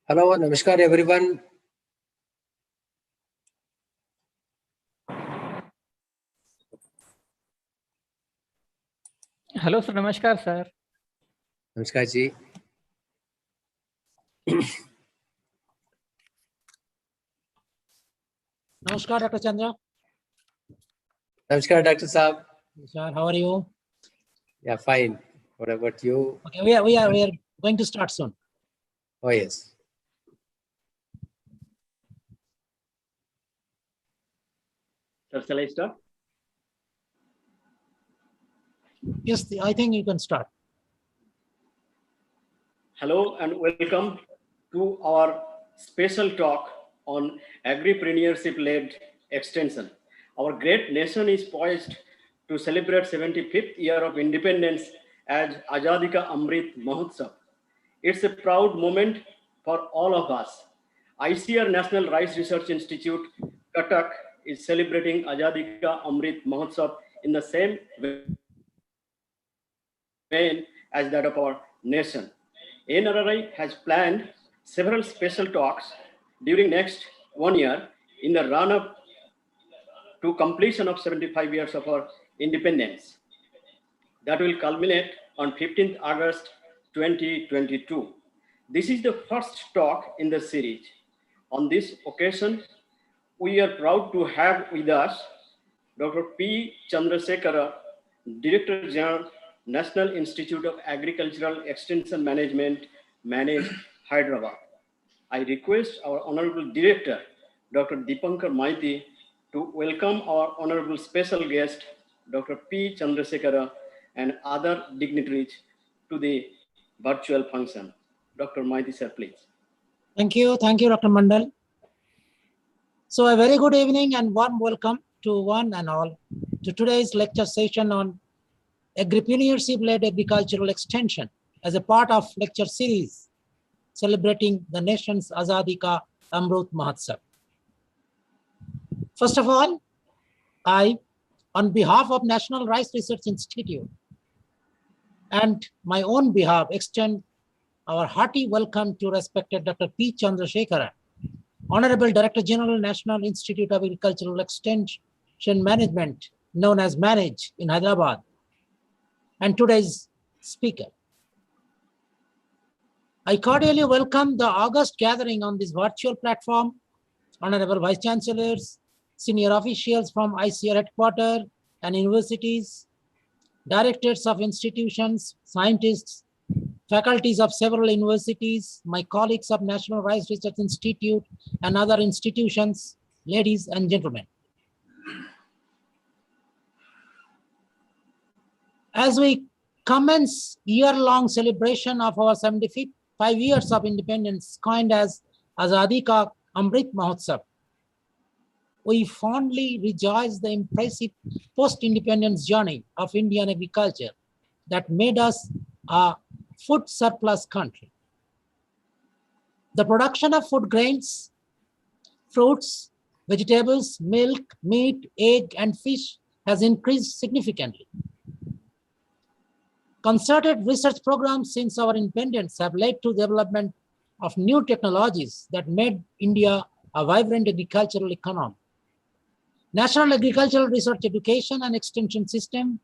Hello, Namaskar everyone. Hello, sir. Namaskar, sir. Namaskar ji. Namaskar, Dr. Chandra. Namaskar, Dr. Saab. Sir, how are you? Yeah, fine. What about you? Okay, we are going to start soon. Oh, yes. Sir, shall I start? Yes, I think you can start. Hello and welcome to our special talk on agripreneurship-led extension. Our great nation is poised to celebrate 75th year of independence as Azadi Ka Amrit Mahotsav. It's a proud moment for all of us. ICAR National Rice Research Institute, Cuttack, is celebrating Azadi Ka Amrit Mahotsav in the same vein as that of our nation. NRI has planned several special talks during next 1 year in the run-up to completion of 75 years of our independence. That will culminate on 15th August 2022. This is the first talk in the series. On this occasion, we are proud to have with us Dr. P. Chandra Shekara, Director General, National Institute of Agricultural Extension Management, managed Hyderabad. I request our Honorable Director, Dr. Dipankar Maiti, to welcome our Honorable Special Guest, Dr. P. Chandra Shekara, and other dignitaries to the virtual function. Dr. Maiti, sir, please. Thank you, Dr. Mandal. So a very good evening and warm welcome to one and all to today's lecture session on Agripreneurship-led agricultural extension as a part of lecture series celebrating the nation's Azadi Ka Amrit Mahotsav. First of all, I, on behalf of National Rice Research Institute and my own behalf, extend our hearty welcome to respected Dr. P. Chandra Shekara, Honorable Director General, National Institute of Agricultural Extension Management, known as MANAGE in Hyderabad, and today's speaker. I cordially welcome the August gathering on this virtual platform, Honorable Vice Chancellors, senior officials from ICAR headquarters and universities, directors of institutions, scientists, faculties of several universities, my colleagues of National Rice Research Institute and other institutions, ladies and gentlemen. As we commence year-long celebration of our 75 years of independence, coined as Azadi Ka Amrit Mahotsav, we fondly rejoice the impressive post-independence journey of Indian agriculture that made us a food surplus country. The production of food grains, fruits, vegetables, milk, meat, egg, and fish has increased significantly. Concerted research programs since our independence have led to development of new technologies that made India a vibrant agricultural economy. National Agricultural Research Education and Extension System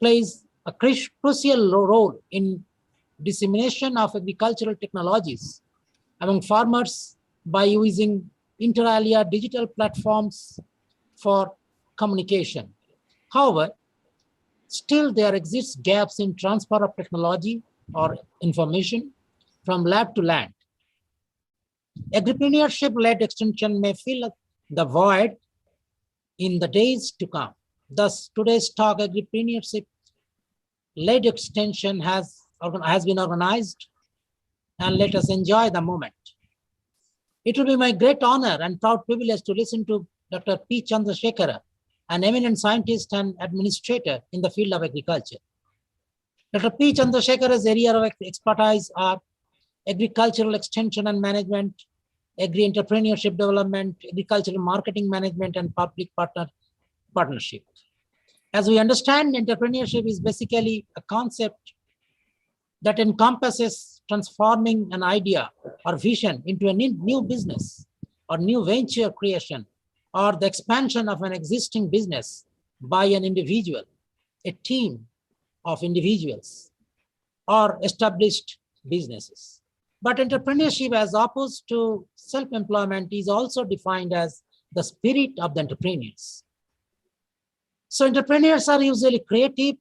plays a crucial role in dissemination of agricultural technologies among farmers by using inter alia digital platforms for communication. However, still there exists gaps in transfer of technology or information from lab to land. Agripreneurship-led extension may fill the void in the days to come. Thus, today's talk, Agripreneurship-led extension has been organized, and let us enjoy the moment. It will be my great honor and proud privilege to listen to Dr. P. Chandra Shekara, an eminent scientist and administrator in the field of agriculture. Dr. P. Chandra Shekara's area of expertise are agricultural extension and management, agri-entrepreneurship development, agricultural marketing management, and public partnership. As we understand, entrepreneurship is basically a concept that encompasses transforming an idea or vision into a new business or new venture creation, or the expansion of an existing business by an individual, a team of individuals, or established businesses. But entrepreneurship, as opposed to self-employment, is also defined as the spirit of the entrepreneurs. So entrepreneurs are usually creative,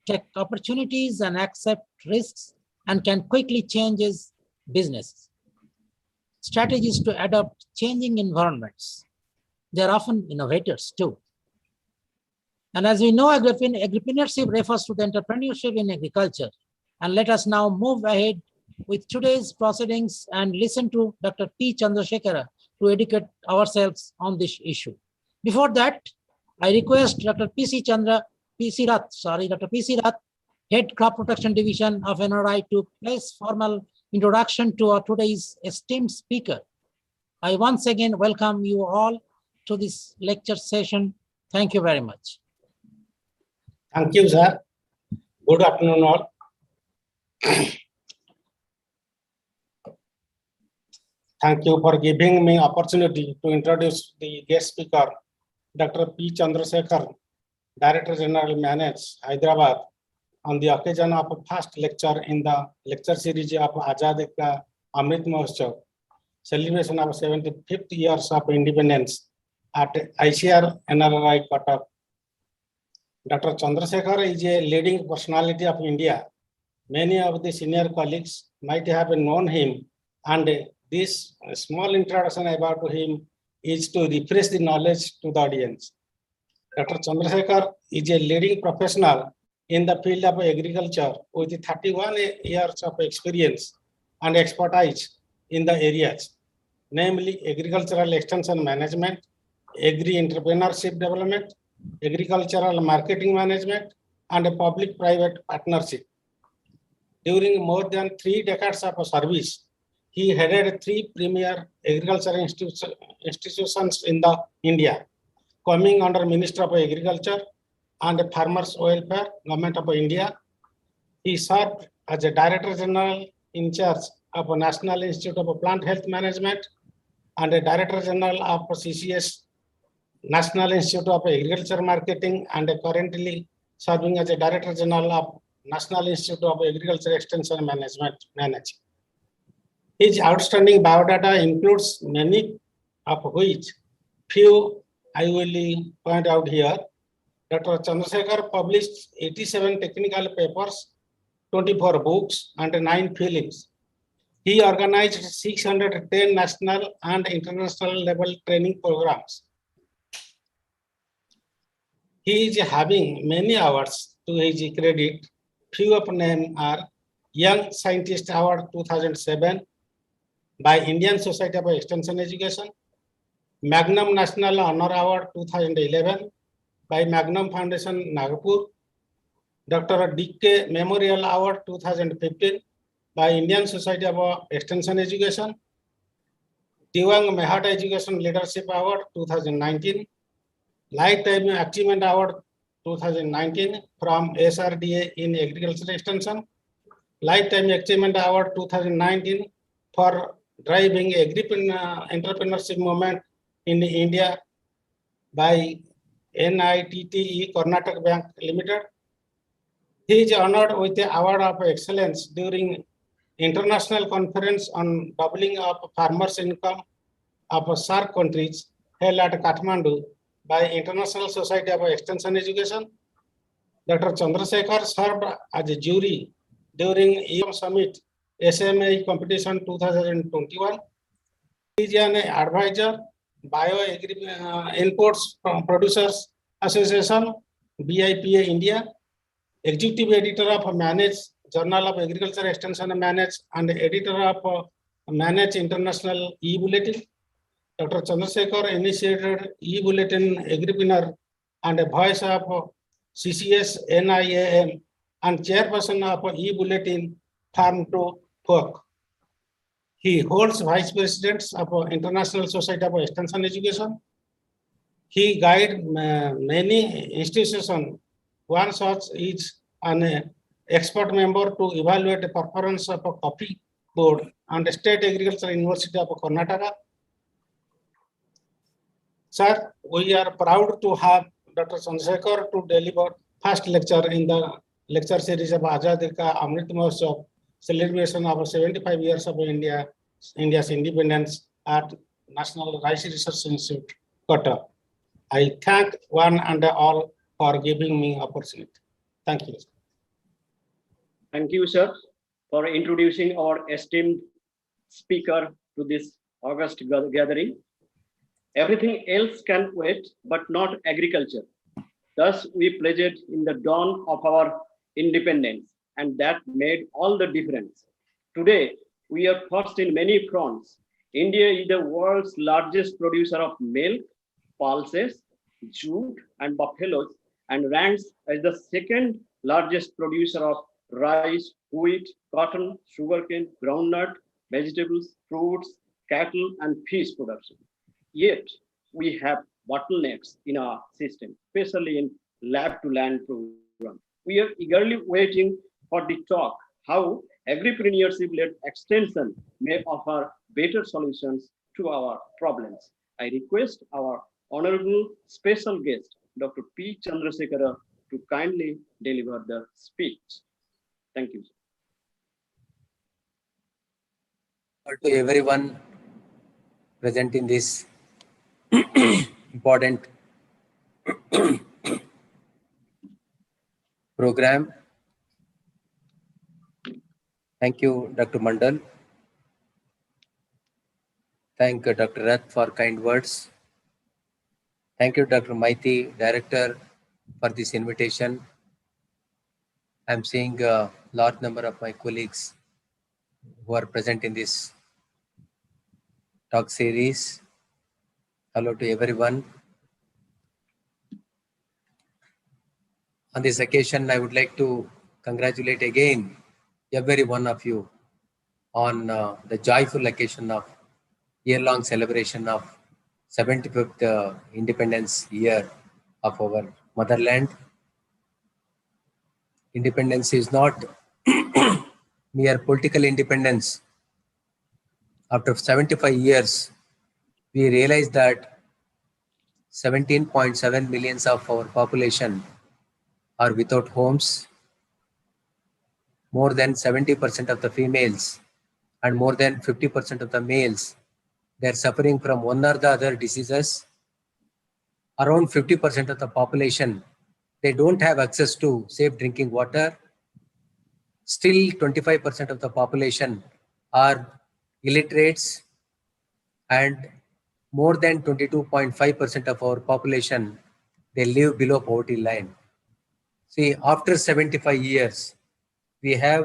take opportunities and accept risks, and can quickly change business strategies to adapt changing environments. They're often innovators too. And as we know, agripreneurship refers to the entrepreneurship in agriculture. And let us now move ahead with today's proceedings and listen to Dr. P. Chandra Shekara to educate ourselves on this issue. Before that, I request Dr. Dr. P.C. Rath, Head Crop Protection Division of NRI, to place formal introduction to our today's esteemed speaker. I once again welcome you all to this lecture session. Thank you very much. Thank you, sir. Good afternoon, all. Thank you for giving me opportunity to introduce the guest speaker, Dr. P. Chandra Shekara, Director General Manage, Hyderabad, on the occasion of a first lecture in the lecture series of Azadi Ka Amrit Mahotsav, celebration of 75th years of independence at ICAR-Central, Cuttack. Dr. Chandra Shekara is a leading personality of India. Many of the senior colleagues might have known him, and this small introduction about him is to refresh the knowledge to the audience. Dr. Chandra Shekara is a leading professional in the field of agriculture with 31 years of experience and expertise in the areas, namely agricultural extension management, agri-entrepreneurship development, agricultural marketing management, and a public-private partnership. During more than 3 decades of service, he headed 3 premier agricultural institutions in India, coming under Ministry of Agriculture and Farmers Welfare, Government of India. He served as a Director General in charge of National Institute of Plant Health Management and a Director General of CCS, National Institute of Agriculture Marketing, and currently serving as a Director General of National Institute of Agriculture Extension Management. His outstanding biodata includes many of which few I will point out here. Dr. Chandra Shekara published 87 technical papers, 24 books, and 9 films. He organized 610 national and international level training programs. He is having many awards to his credit. Few of them are Young Scientist Award 2007 by Indian Society of Extension Education, Magnum National Honor Award 2011 by Magnum Foundation, Nagpur, Dr. D.K. Memorial Award 2015 by Indian Society of Extension Education, Diwang Mehata Education Leadership Award 2019, Lifetime Achievement Award 2019 from SRDA in Agriculture Extension, Lifetime Achievement Award 2019 for driving entrepreneurship movement in India by NITTE Karnataka Bank Limited. He is honored with the Award of Excellence during International Conference on Doubling of Farmers' Income of SAARC countries held at Kathmandu by International Society of Extension Education. Dr. Chandra Shekara served as a jury during EM Summit SMA Competition 2021. He is an advisor, Inputs Producers Association, BIPA India, Executive Editor of Manage, Journal of Agriculture Extension and Manage, and Editor of Manage International E-Bulletin. Dr. Chandra Shekara initiated E-Bulletin Agripreneur and a voice of CCS NIAM and chairperson of E-Bulletin Farm to Fork. He holds vice presidents of International Society of Extension Education. He guides many institutions. One such is an expert member to evaluate the performance of coffee Board and State Agricultural University of Karnataka. Sir, we are proud to have Dr. Chandra Shekara to deliver first lecture in the lecture series of Azadi Ka Amrit Mahotsav, celebration of 75 years of India's independence at National Rice Research Institute, Kota. I thank one and all for giving me opportunity. Thank you. Thank you, sir, for introducing our esteemed speaker to this August gathering. Everything else can wait, but not agriculture. Thus, we pledged in the dawn of our independence, and that made all the difference. Today, we are first in many fronts. India is the world's largest producer of milk, pulses, jute, and buffaloes, and ranks as the second largest producer of rice, wheat, cotton, sugarcane, groundnut, vegetables, fruits, cattle, and fish production. Yet, we have bottlenecks in our system, especially in lab-to-land program. We are eagerly waiting for the talk how agripreneurship-led extension may offer better solutions to our problems. I request our honorable special guest, Dr. P. Chandra Shekara, to kindly deliver the speech. Thank you. To everyone present in this important program. Thank you, Dr. Mandal. Thank Dr. Rath for kind words. Thank you, Dr. Maiti, Director, for this invitation. I'm seeing a large number of my colleagues who are present in this talk series. Hello to everyone. On this occasion, I would like to congratulate again every one of you on the joyful occasion of year-long celebration of 75th independence year of our motherland. Independence is not mere political independence. After 75 years, we realized that 17.7 millions of our population are without homes. More than 70% of the females and more than 50% of the males, they're suffering from one or the other diseases. Around 50% of the population, they don't have access to safe drinking water. Still 25% of the population are illiterates, and more than 22.5% of our population, they live below poverty line. See, after 75 years, we have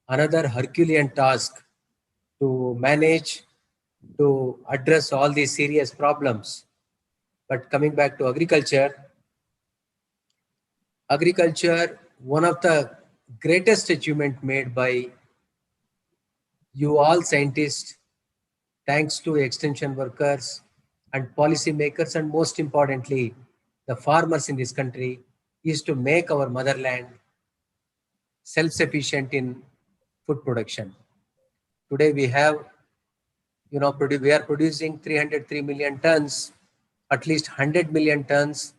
another Herculean task to manage, to address all these serious problems. But coming back to agriculture, one of the greatest achievement made by you all scientists, thanks to extension workers and policy makers, and most importantly, the farmers in this country, is to make our motherland self-sufficient in food production. Today we have, we are producing 303 million tons, at least 100 million tons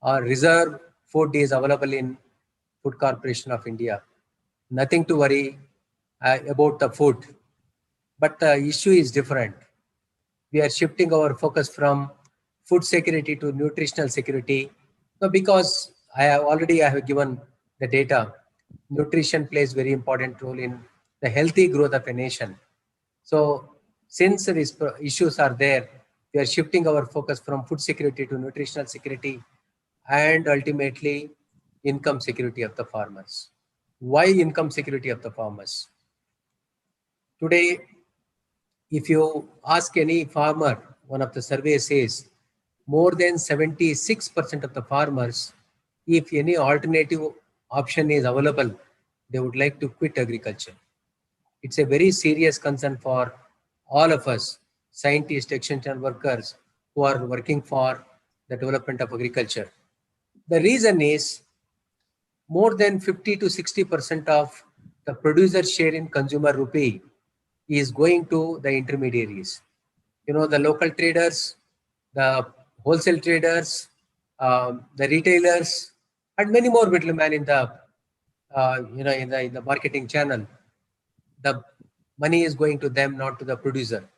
reserve food is available in Food Corporation of India. Nothing to worry about the food, but the issue is different. We are shifting our focus from food security to nutritional security. So because I have given the data, nutrition plays very important role in the healthy growth of a nation. So since these issues are there, we are shifting our focus from food security to nutritional security and ultimately income security of the farmers. Why income security of the farmers? Today, if you ask any farmer, one of the surveys says more than 76% of the farmers, if any alternative option is available, they would like to quit agriculture. It's a very serious concern for all of us, scientists, extension workers who are working for the development of agriculture. The reason is more than 50 to 60% of the producer share in consumer rupee is going to the intermediaries. The local traders, the wholesale traders, the retailers, and many more middlemen in the in the marketing channel. The money is going to them, not to the producer.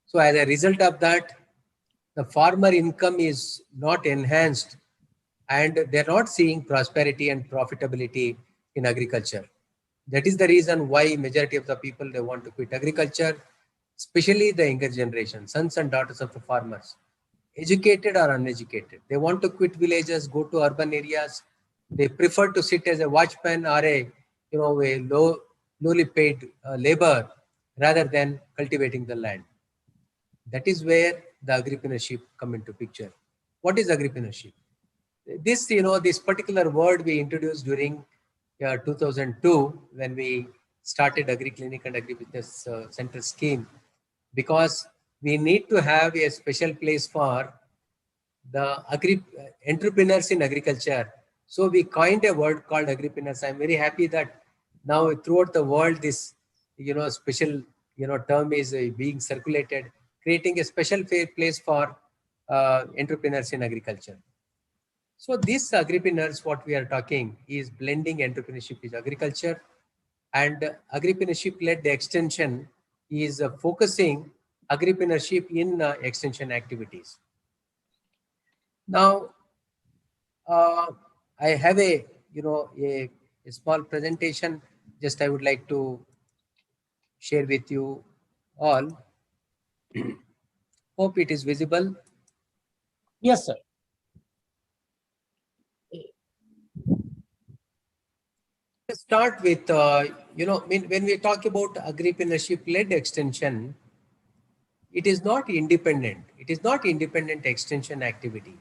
So as a result of that, the farmer income is not enhanced, and they're not seeing prosperity and profitability in agriculture. That is the reason why majority of the people, they want to quit agriculture, especially the younger generation, sons and daughters of the farmers, educated or uneducated. They want to quit villages, go to urban areas. They prefer to sit as a watchman or a lowly paid labor rather than cultivating the land. That is where the agripreneurship come into picture. What is agripreneurship? This particular word we introduced during 2002 when we started Agri Clinic and Agribusiness Center scheme, because we need to have a special place for the entrepreneurs in agriculture. So we coined a word called agripreneurs. I'm very happy that now throughout the world this special term is being circulated, creating a special place for entrepreneurs in agriculture. So these agripreneurs, what we are talking is blending entrepreneurship with agriculture, and agripreneurship-led extension is focusing agripreneurship in extension activities. Now, I have a small presentation. Just I would like to share with you all. Hope it is visible. Yes, sir. Let's start with, when we talk about agripreneurship-led extension, it is not independent. It is not independent extension activity.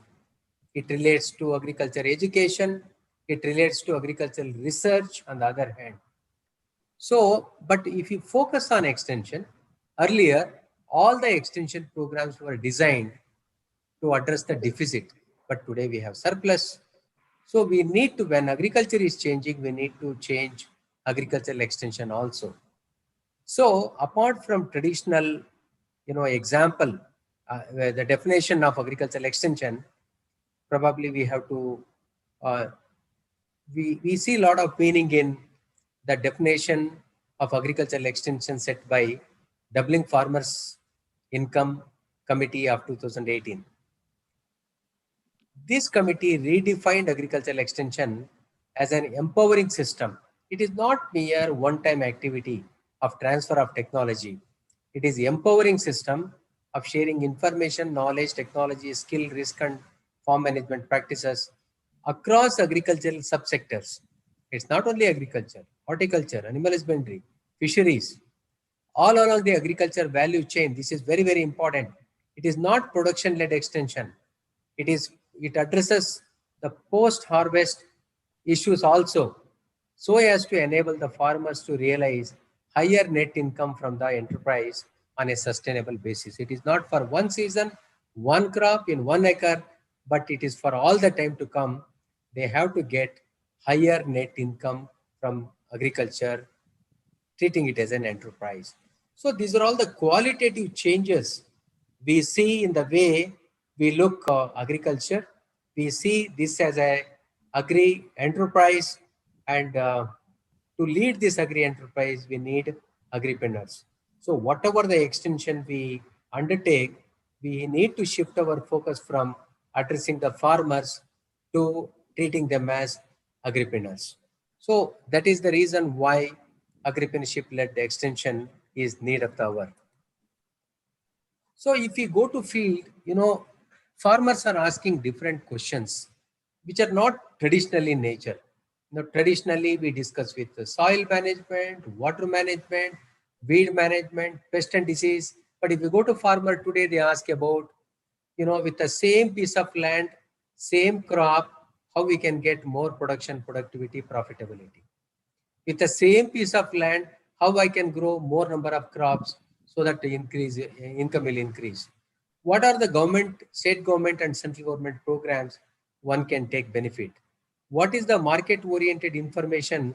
It relates to agriculture education. It relates to agricultural research on the other hand. So, but if you focus on extension, earlier, all the extension programs were designed to address the deficit, but today we have surplus. So we need to, when agriculture is changing, we need to change agricultural extension also. So apart from traditional, example, the definition of agricultural extension, probably we have to, we see a lot of meaning in the definition of agricultural extension set by Doubling Farmers Income Committee of 2018. This committee redefined agricultural extension as an empowering system. It is not mere one-time activity of transfer of technology. It is empowering system of sharing information, knowledge, technology, skill, risk, and farm management practices across agricultural subsectors. It's not only agriculture, horticulture, animal husbandry, fisheries, all along the agriculture value chain. This is very, very important. It is not production-led extension. It addresses the post-harvest issues also, so as to enable the farmers to realize higher net income from the enterprise on a sustainable basis. It is not for one season, one crop in 1 acre, but it is for all the time to come. They have to get higher net income from agriculture, treating it as an enterprise. So these are all the qualitative changes we see in the way we look agriculture. We see this as a agri enterprise, and to lead this agri enterprise, we need agripreneurs. So whatever the extension we undertake, we need to shift our focus from addressing the farmers to treating them as agripreneurs. So that is the reason why agripreneurship-led extension is need of the hour. So if we go to field, farmers are asking different questions, which are not traditional in nature. Traditionally we discuss with the soil management, water management, weed management, pest and disease. But if you go to farmer today, they ask about, with the same piece of land, same crop, how we can get more production, productivity, profitability. With the same piece of land, how I can grow more number of crops so that the income will increase. What are the government, state government and central government programs one can take benefit? What is the market oriented information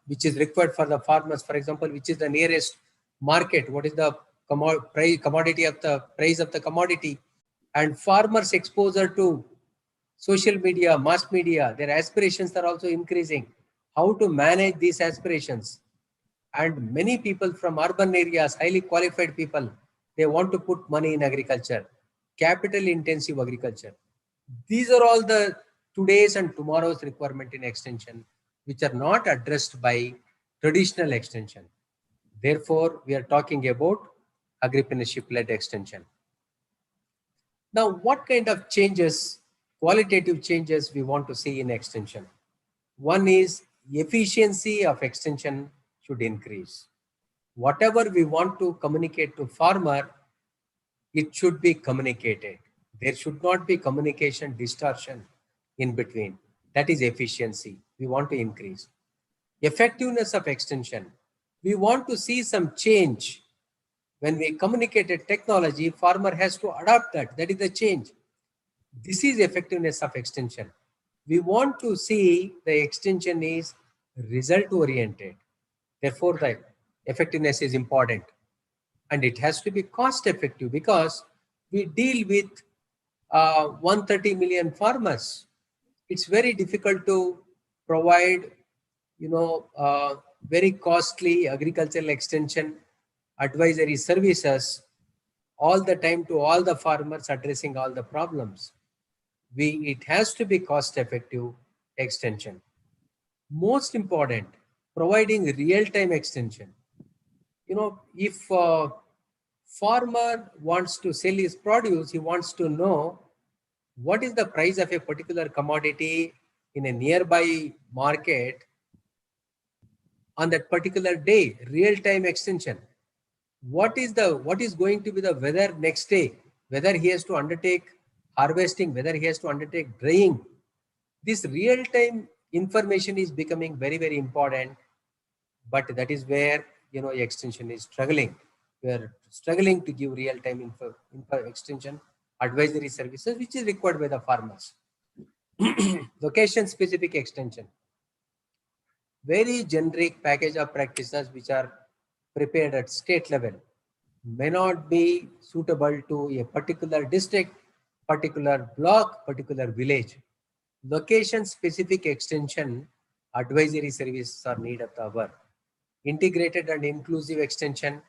which is required for the farmers? For example, which is the nearest market, what is the commodity of the price of the commodity, and farmers' exposure to social media, mass media, their aspirations are also increasing. How to manage these aspirations? And many people from urban areas, highly qualified people, they want to put money in agriculture, capital intensive agriculture. These are all the today's and tomorrow's requirement in extension, which are not addressed by traditional extension. Therefore, we are talking about agripreneurship-led extension. Now, what kind of changes, qualitative changes we want to see in extension? One is efficiency of extension should increase. Whatever we want to communicate to farmer, it should be communicated. There should not be communication distortion in between. That is efficiency. We want to increase. Effectiveness of extension. We want to see some change. When we communicated technology, farmer has to adopt that. That is the change. This is effectiveness of extension. We want to see the extension is result oriented. Therefore, the effectiveness is important. And it has to be cost effective because we deal with 130 million farmers. It's very difficult to provide, very costly agricultural extension advisory services all the time to all the farmers addressing all the problems. It has to be cost effective extension. Most important, providing real-time extension. If farmer wants to sell his produce, he wants to know what is the price of a particular commodity in a nearby market on that particular day, real-time extension. What is going to be the weather next day, whether he has to undertake harvesting, whether he has to undertake drying. This real-time information is becoming very, very important, but that is where extension is struggling. We are struggling to give real-time extension advisory services, which is required by the farmers. Location-specific extension. Very generic package of practices which are prepared at state level may not be suitable to a particular district, particular block, particular village. Location-specific extension advisory services are needed of the hour. Integrated and inclusive extension,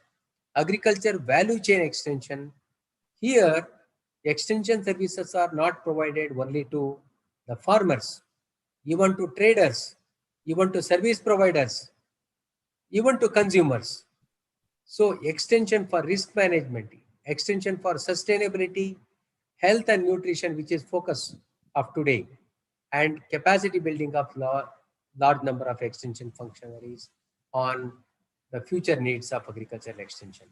agriculture value chain extension. Here, extension services are not provided only to the farmers, even to traders, even to service providers, even to consumers. So extension for risk management, extension for sustainability, health and nutrition, which is focus of today, and capacity building of large number of extension functionaries on the future needs of agricultural extension.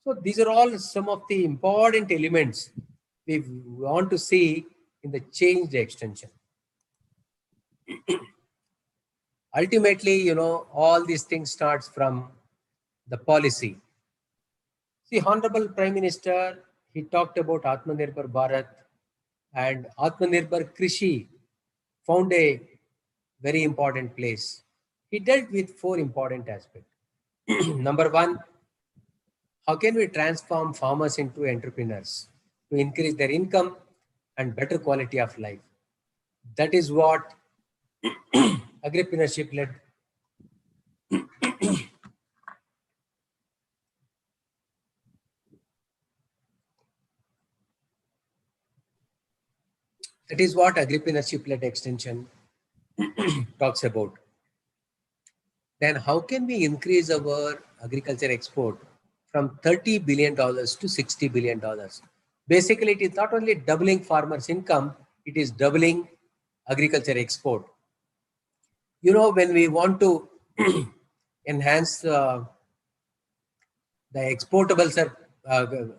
So these are all some of the important elements we want to see in the changed extension. Ultimately, all these things starts from the policy. See, Honorable Prime Minister, he talked about Atmanirbhar Bharat, and Atmanirbhar Krishi found a very important place. He dealt with 4 important aspects. Number 1, how can we transform farmers into entrepreneurs to increase their income and better quality of life? That is what agripreneurship led. That is what agripreneurship led extension talks about. Then how can we increase our agriculture export from $30 billion to $60 billion? Basically, it is not only doubling farmers' income, it is doubling agriculture export. When we want to enhance the exportable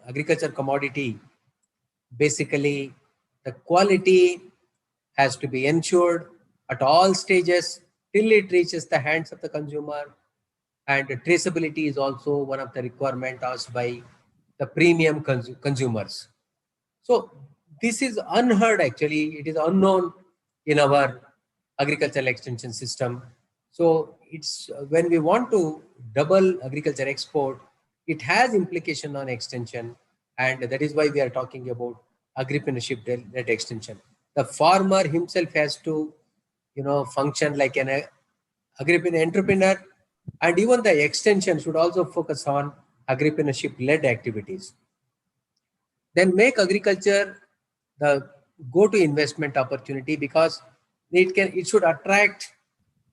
agriculture commodity, basically the quality has to be ensured at all stages till it reaches the hands of the consumer, and traceability is also one of the requirements asked by the premium consumers. So this is unheard, actually. It is unknown in our agricultural extension system. So it's when we want to double agriculture export, it has implication on extension, and that is why we are talking about agripreneurship-led extension. The farmer himself has to, function like an entrepreneur, and even the extension should also focus on agripreneurship-led activities. Then make agriculture the go-to investment opportunity, because it should attract,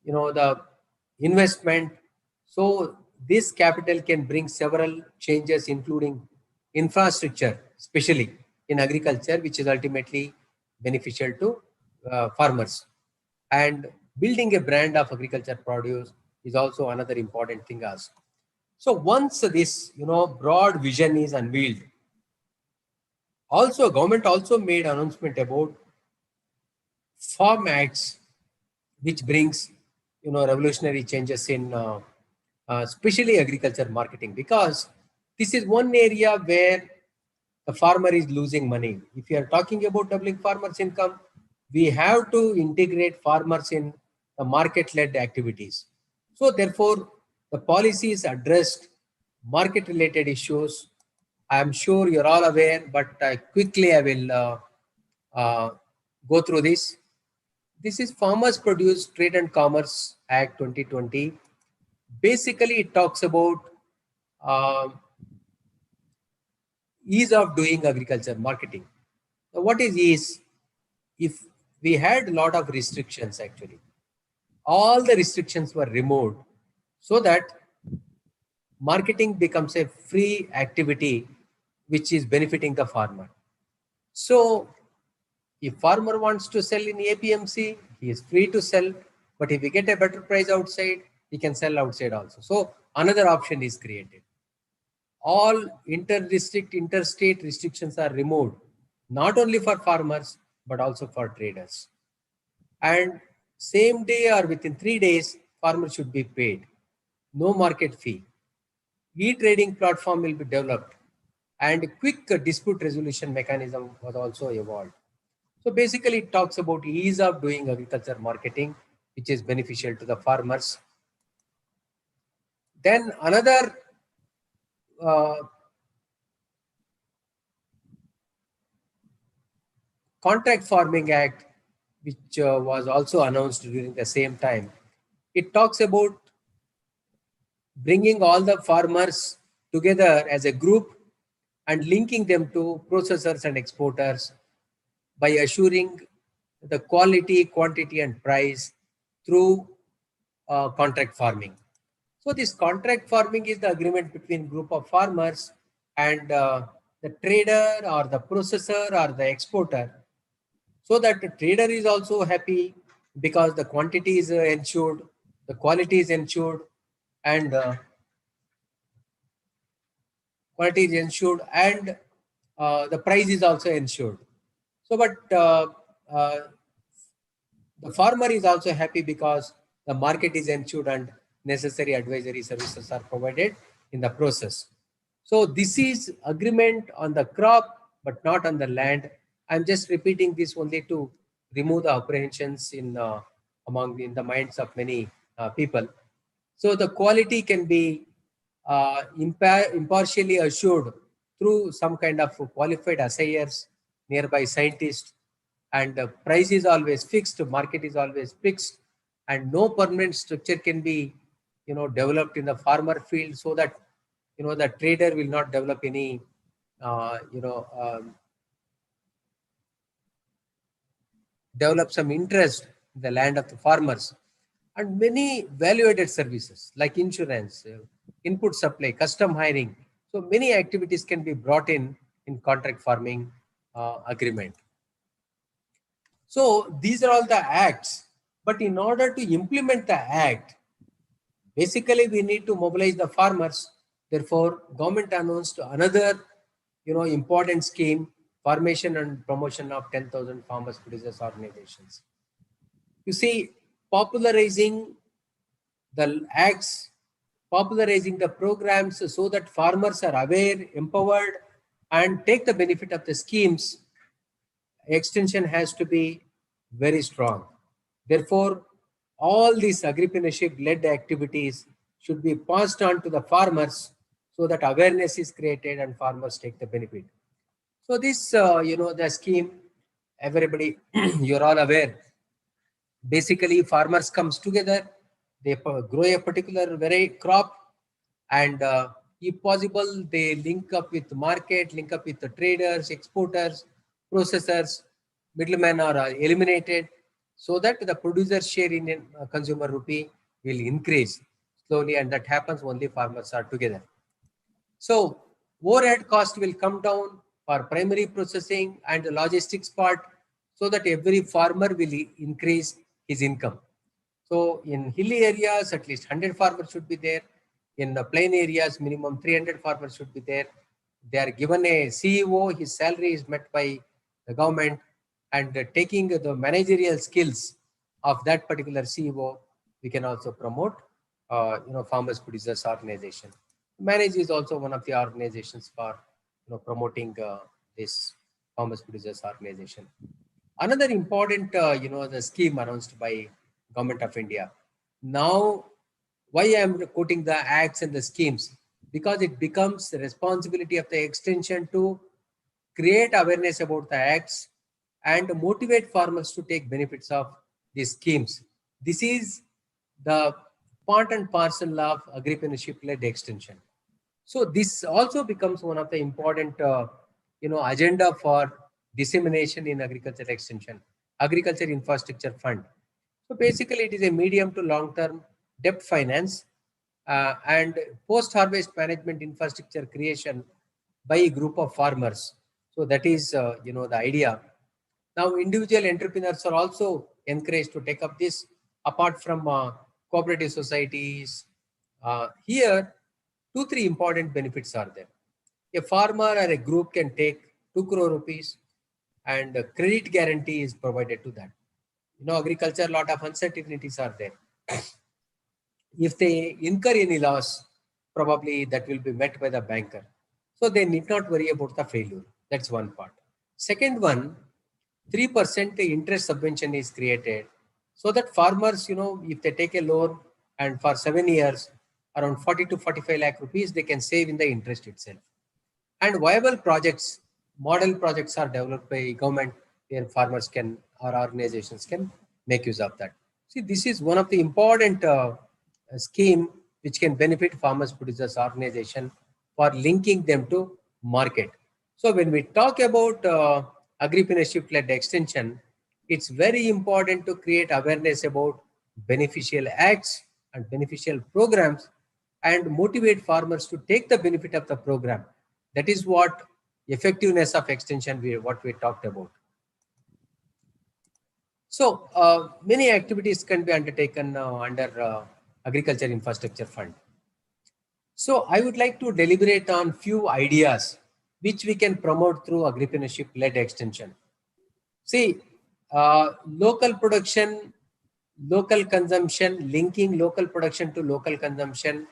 the investment. So this capital can bring several changes, including infrastructure, especially in agriculture, which is ultimately beneficial to farmers. And building a brand of agriculture produce is also another important thing as. So once this, broad vision is unveiled, also government also made announcement about farm acts, which brings, revolutionary changes in especially agriculture marketing, because this is one area where the farmer is losing money. If you are talking about doubling farmers' income, we have to integrate farmers in the market-led activities. So therefore, the policies addressed market-related issues. I am sure you're all aware, but quickly I will go through this. This is Farmers Produce Trade and Commerce Act 2020. Basically, it talks about uh, ease of doing agriculture marketing. Now, what is ease? If we had a lot of restrictions, actually, all the restrictions were removed so that marketing becomes a free activity which is benefiting the farmer. So if farmer wants to sell in APMC, he is free to sell. But if he get a better price outside, he can sell outside also. So another option is created. All inter-district, interstate restrictions are removed, not only for farmers, but also for traders. And same day or within 3 days, farmers should be paid. No market fee. E-trading platform will be developed, and a quick dispute resolution mechanism was also evolved. So basically, it talks about ease of doing agriculture marketing, which is beneficial to the farmers. Then another Contract Farming Act, which was also announced during the same time. It talks about bringing all the farmers together as a group and linking them to processors and exporters by assuring the quality, quantity, and price through contract farming. So this contract farming is the agreement between group of farmers and the trader or the processor or the exporter, so that the trader is also happy because the quantity is ensured, the quality is ensured, and quality is ensured, and the price is also ensured. So, but the farmer is also happy because the market is ensured and necessary advisory services are provided in the process. So this is agreement on the crop, but not on the land. I'm just repeating this only to remove the apprehensions in in the minds of many people. So the quality can be impartially assured through some kind of qualified assayers, nearby scientists, and the price is always fixed, market is always fixed, and no permanent structure can be, developed in the farmer field, so that, the trader will not develop any, develop some interest in the land of the farmers. And many value-added services like insurance, input supply, custom hiring. So many activities can be brought in contract farming agreement. So these are all the acts, but in order to implement the act, basically we need to mobilize the farmers. Therefore, government announced another, important scheme, formation and promotion of 10,000 farmers producers organizations. You see, popularizing the acts, popularizing the programs so that farmers are aware, empowered, and take the benefit of the schemes. Extension has to be very strong. Therefore, all these agripreneurship-led activities should be passed on to the farmers so that awareness is created and farmers take the benefit. So this, the scheme, everybody, you're all aware. Basically, farmers comes together, they grow a particular variety crop, and if possible, they link up with the market, link up with the traders, exporters, processors, middlemen are eliminated, so that the producer share in consumer rupee will increase slowly, and that happens only farmers are together. So overhead cost will come down for primary processing and the logistics part, so that every farmer will increase his income. So in hilly areas, at least 100 farmers should be there. In the plain areas, minimum 300 farmers should be there. They are given a CEO, his salary is met by the government, and taking the managerial skills of that particular CEO, we can also promote, farmers producers organization. Manage is also one of the organizations for promoting this farmers producers organization. Another important, the scheme announced by Government of India. Now, why I am quoting the acts and the schemes? Because it becomes the responsibility of the extension to create awareness about the acts and motivate farmers to take benefits of these schemes. This is the part and parcel of agripreneurship-led extension. So this also becomes one of the important, agenda for dissemination in agriculture extension, agriculture infrastructure fund. So basically, it is a medium to long-term debt finance and post-harvest management infrastructure creation by a group of farmers. So that is, the idea. Now, individual entrepreneurs are also encouraged to take up this, apart from cooperative societies. Here, 2-3 important benefits are there. A farmer or a group can take 2 crore rupees, and a credit guarantee is provided to that. Agriculture, lot of uncertainties are there. If they incur any loss, probably that will be met by the banker. So they need not worry about the failure. That's one part. Second one, 3% interest subvention is created, so that farmers, if they take a loan and for 7 years, around 40 to 45 lakh rupees, they can save in the interest itself. And viable projects, model projects are developed by government, where farmers can, or organizations can make use of that. See, this is one of the important scheme which can benefit farmers producers organization for linking them to market. So when we talk about agripreneurship led extension, it's very important to create awareness about beneficial acts and beneficial programs, and motivate farmers to take the benefit of the program. That is what effectiveness of extension what we talked about. So many activities can be undertaken under Agriculture Infrastructure Fund. So I would like to deliberate on few ideas which we can promote through agripreneurship-led extension. See, local production, local consumption, linking local production to local consumption,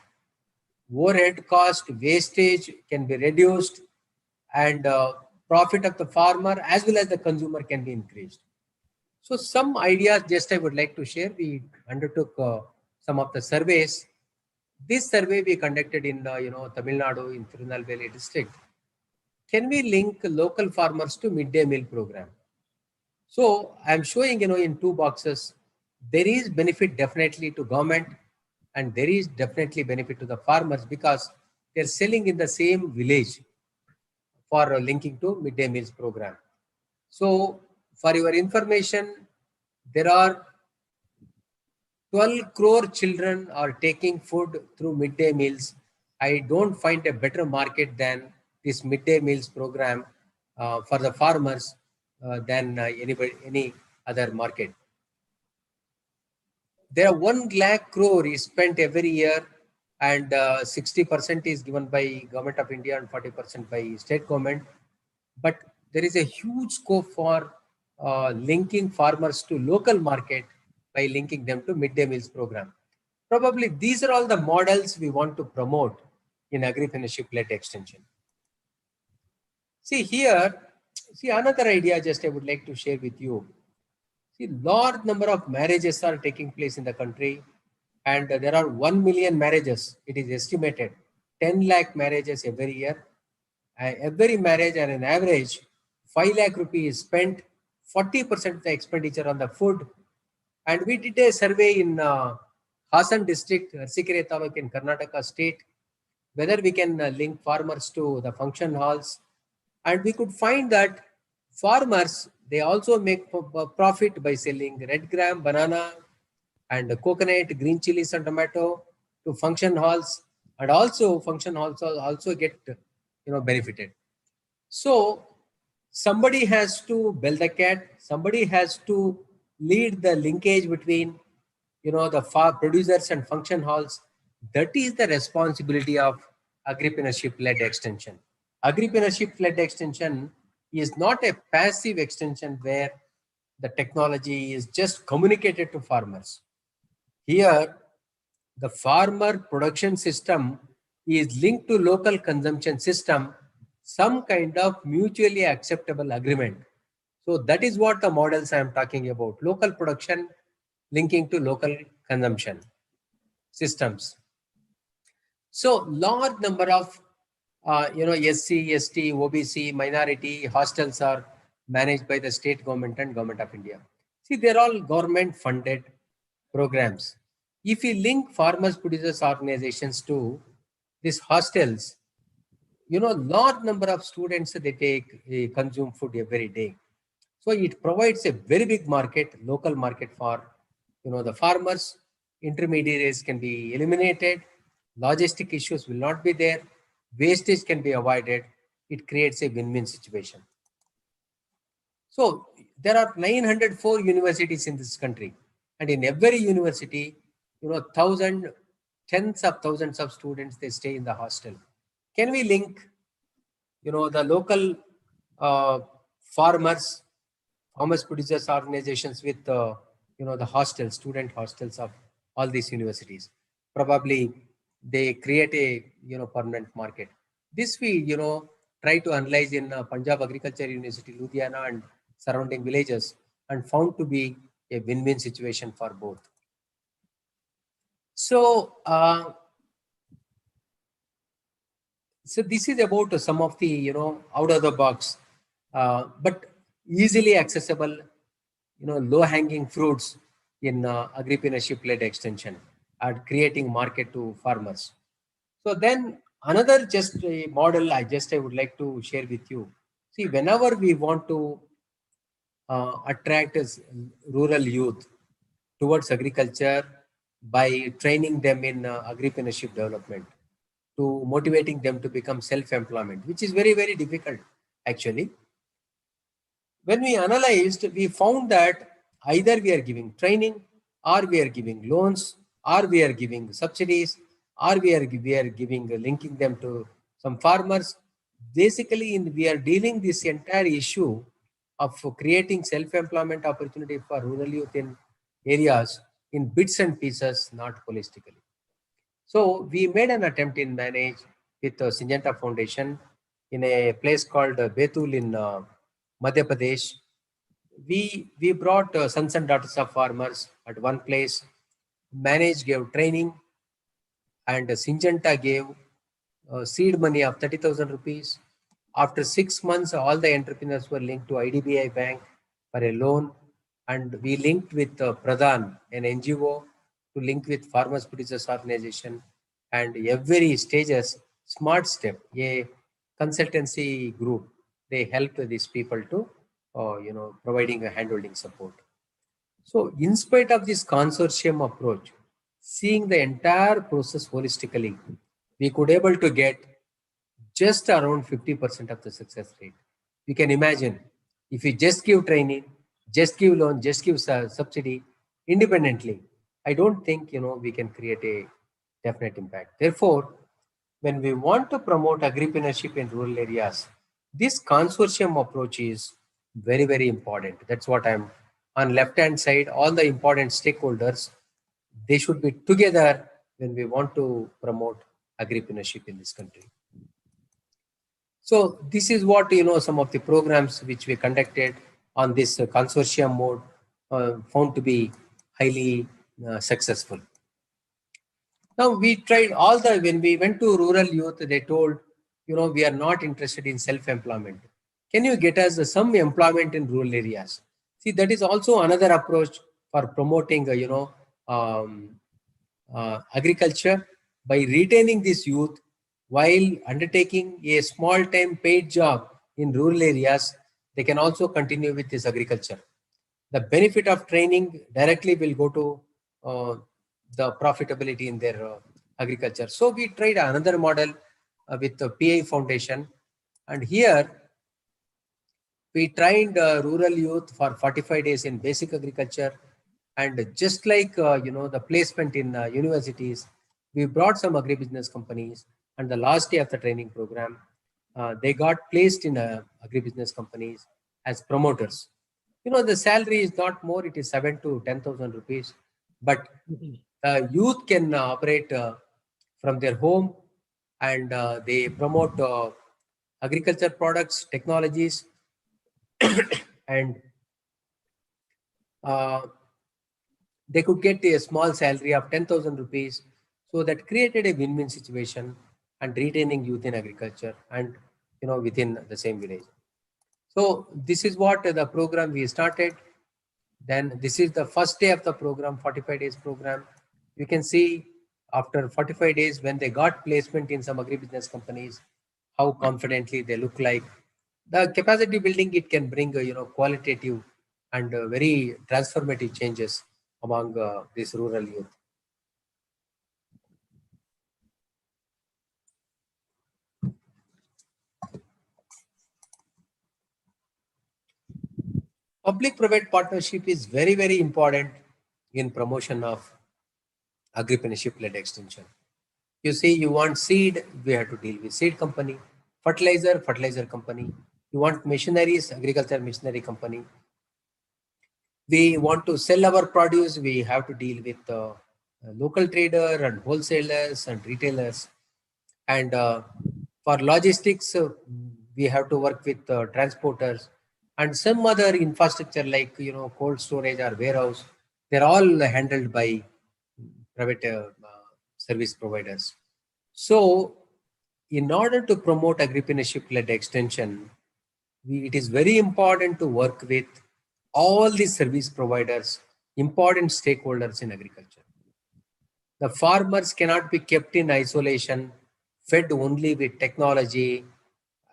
overhead cost, wastage can be reduced, and profit of the farmer as well as the consumer can be increased. So some ideas just I would like to share. We undertook some of the surveys. This survey we conducted in Tamil Nadu, in Tirunelveli district. Can we link local farmers to midday meal program? So I'm showing in 2 boxes. There is benefit definitely to government, and there is definitely benefit to the farmers, because they're selling in the same village for linking to midday meals program. So for your information, there are 12 crore children are taking food through midday meals. I don't find a better market than this midday meals program for the farmers than any other market. There are 1 lakh crore is spent every year, and 60% is given by Government of India and 40% by state government. But there is a huge scope for linking farmers to local market by linking them to midday meals program. Probably these are all the models we want to promote in agripreneurship-led extension. See here, another idea just I would like to share with you. See, large number of marriages are taking place in the country, and there are 1 million marriages, it is estimated. 10 lakh marriages every year. Every marriage on an average, 5 lakh rupees spent, 40% of the expenditure on the food. And we did a survey in Hassan district, Arsikere Taluk in Karnataka state, whether we can link farmers to the function halls. And we could find that farmers, they also make profit by selling red gram, banana, and coconut, green chilies and tomato to function halls. And also function halls also get benefited. So somebody has to bell the cat, somebody has to lead the linkage between the farm producers and function halls. That is the responsibility of agripreneurship-led extension. Agripreneurship-led extension is not a passive extension where the technology is just communicated to farmers. Here, the farmer production system is linked to local consumption system, some kind of mutually acceptable agreement. So that is what the models I am talking about, local production linking to local consumption systems. So large number of SC, ST, OBC, minority hostels are managed by the state government and government of India. See, they're all government funded programs. If we link farmers producers organizations to these hostels, large number of students, they take consume food every day. So it provides a very big market, local market for the farmers. Intermediaries can be eliminated, logistic issues will not be there, wastage can be avoided. It creates a win-win situation. So there are 904 universities in this country, and in every university, tens of thousands of students, they stay in the hostel. Can we link the local farmers producers organizations with the hostels, student hostels of all these universities? Probably they create a permanent market. This we try to analyze in Punjab Agriculture University, Ludhiana and surrounding villages, and found to be a win-win situation for both. So so this is about some of the out of the box but easily accessible low-hanging fruits in agripreneurship-led extension and creating market to farmers. So then another just a model I would like to share with you. See, whenever we want to attract rural youth towards agriculture by training them in agripreneurship development, to motivating them to become self-employment, which is very, very difficult actually. When we analyzed, we found that either we are giving training, or we are giving loans, or we are giving subsidies, or we are giving linking them to some farmers. Basically, we are dealing this entire issue of creating self-employment opportunity for rural youth in areas in bits and pieces, not holistically. So we made an attempt in manage with Syngenta Foundation in a place called Betul in Madhya Pradesh. We brought sons and daughters of farmers at one place. Manage gave training, and Syngenta gave seed money of 30,000 rupees. After 6 months, all the entrepreneurs were linked to IDBI Bank for a loan, and we linked with Pradhan, an NGO, to link with Farmers Producers Organization, and every stages, Smart Step, a consultancy group, they helped these people to, providing a handholding support. So in spite of this consortium approach, seeing the entire process holistically, we could able to get just around 50% of the success rate. You can imagine if you just give training, just give loan, just give subsidy independently, I don't think we can create a definite impact. Therefore, when we want to promote agripreneurship in rural areas, this consortium approach is very, very important. That's what I'm on left hand side. All the important stakeholders, they should be together when we want to promote agripreneurship in this country. So this is what some of the programs which we conducted on this consortium mode found to be highly successful. Now we tried when we went to rural youth, they told, we are not interested in self-employment. Can you get us some employment in rural areas? See, that is also another approach for promoting, agriculture by retaining this youth while undertaking a small-time paid job in rural areas. They can also continue with this agriculture. The benefit of training directly will go to the profitability in their agriculture. So we tried another model with the PI Foundation, and here we trained rural youth for 45 days in basic agriculture. And just like the placement in universities, we brought some agribusiness companies, and the last day of the training program, they got placed in agribusiness companies as promoters. The salary is not more; it is 7 to 10,000 rupees. But youth can operate from their home, and they promote agriculture products, technologies, and uh, they could get a small salary of 10,000 rupees. So that created a win-win situation and retaining youth in agriculture and within the same village. So this is what the program we started. Then this is the first day of the program, 45 days program. You can see after 45 days when they got placement in some agribusiness companies, how confidently they look like. The capacity building, it can bring qualitative and very transformative changes among this rural youth. Public-private partnership is very, very important in promotion of agripreneurship-led extension. You see, you want seed, we have to deal with seed company, fertilizer company. You want machineries, agriculture machinery company. We want to sell our produce, we have to deal with local trader and wholesalers and retailers. And for logistics, we have to work with transporters and some other infrastructure like cold storage or warehouse. They're all handled by private service providers. So in order to promote agripreneurship-led extension, it is very important to work with all the service providers, important stakeholders in agriculture. The farmers cannot be kept in isolation, fed only with technology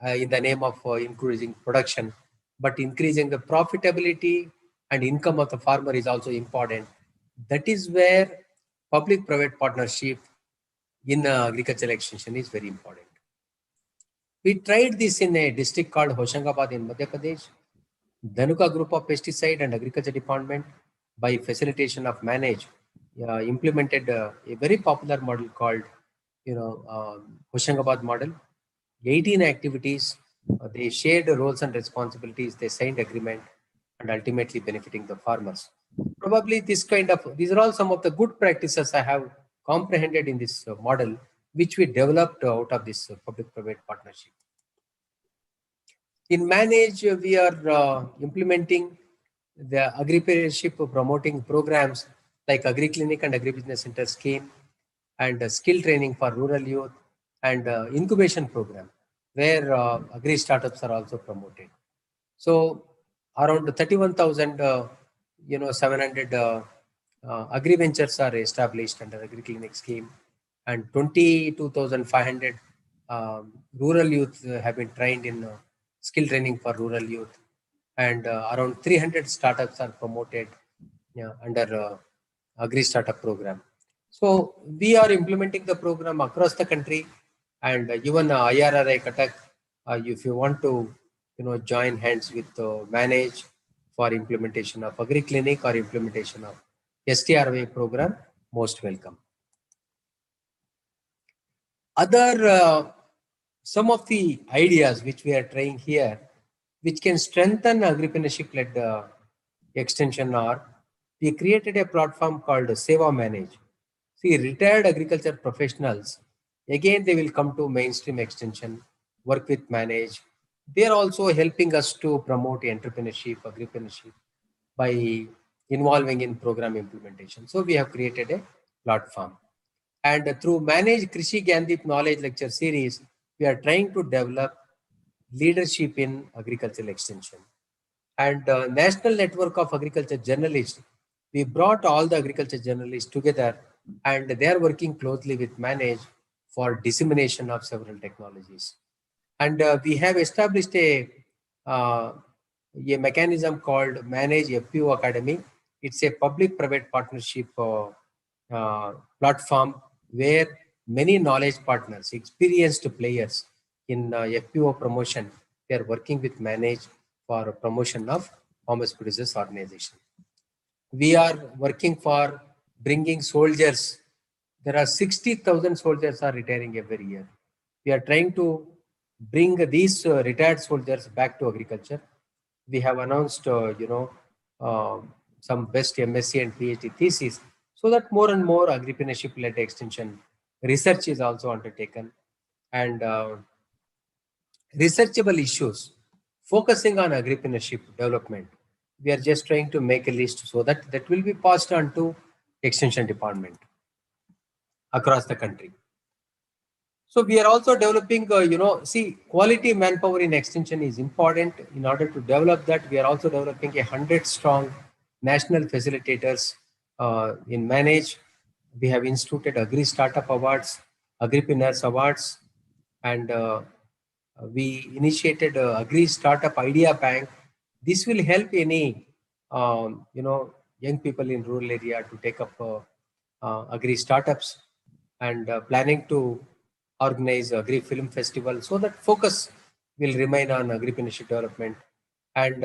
in the name of increasing production, but increasing the profitability and income of the farmer is also important. That is where public-private partnership in agricultural extension is very important. We tried this in a district called Hoshangabad in Madhya Pradesh. Dhanuka Group of Pesticide and Agriculture Department, by facilitation of manage, implemented a very popular model called, Hoshangabad model. 18 activities, they shared roles and responsibilities, they signed agreement, and ultimately benefiting the farmers. Probably these are all some of the good practices I have comprehended in this model, which we developed out of this public-private partnership. In Manage, we are implementing the agripreneurship promoting programs like Agri-Clinic and Agribusiness Center scheme, and skill training for rural youth, and incubation program where agri startups are also promoted. So around 31,000 700 agri ventures are established under Agri-Clinic scheme, and 22,500 rural youth have been trained in skill training for rural youth, and around 300 startups are promoted under agri startup program. So we are implementing the program across the country, and even IRRI Cuttack, if you want to join hands with Manage for implementation of Agri Clinic or implementation of STRY program, most welcome. Some of the ideas which we are trying here, which can strengthen agripreneurship-led extension, are we created a platform called Seva Manage. See, retired agriculture professionals, again, they will come to mainstream extension, work with Manage. They are also helping us to promote entrepreneurship, agripreneurship by involving in program implementation. So we have created a platform. And through Manage Krishi Gandhip Knowledge Lecture Series, we are trying to develop leadership in agricultural extension. And National Network of Agriculture Journalists, we brought all the agriculture journalists together, and they are working closely with Manage for dissemination of several technologies. And we have established a mechanism called Manage FPO Academy. It's a public-private partnership platform where many knowledge partners, experienced players in FPO promotion, they are working with Manage for promotion of farmers producers organization. We are working for bringing soldiers. There are 60,000 soldiers are retiring every year. We are trying to bring these retired soldiers back to agriculture. We have announced, some best MSc and PhD theses, so that more and more agripreneurship-led extension research is also undertaken, and researchable issues focusing on agripreneurship development. We are just trying to make a list so that that will be passed on to extension department across the country. So we are also developing, quality manpower in extension is important. In order to develop that, we are also developing 100-strong national facilitators in Manage. We have instituted Agri Startup Awards, Agripreneurs Awards, and we initiated Agri Startup Idea Bank. This will help any, young people in rural area to take up agri startups, and planning to organize Agri Film Festival, so that focus will remain on agripreneurship development. And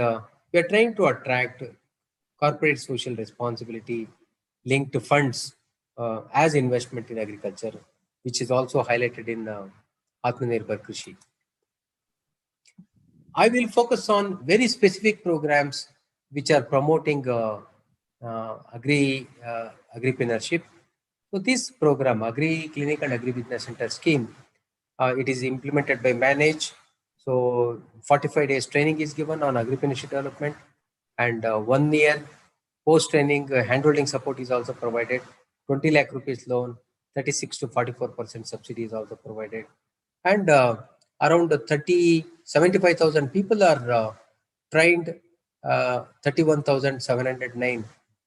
we are trying to attract corporate social responsibility linked to funds as investment in agriculture, which is also highlighted in Atmanirbhar Krishi. I will focus on very specific programs which are promoting agripreneurship. So this program, Agri Clinic and Agri Business Center scheme, it is implemented by Manage. So 45 days training is given on agripreneurship development, and 1 year post-training handholding support is also provided. 20 lakh rupees loan, 36 to 44% subsidy is also provided. And around 75,000 people are trained. 31,709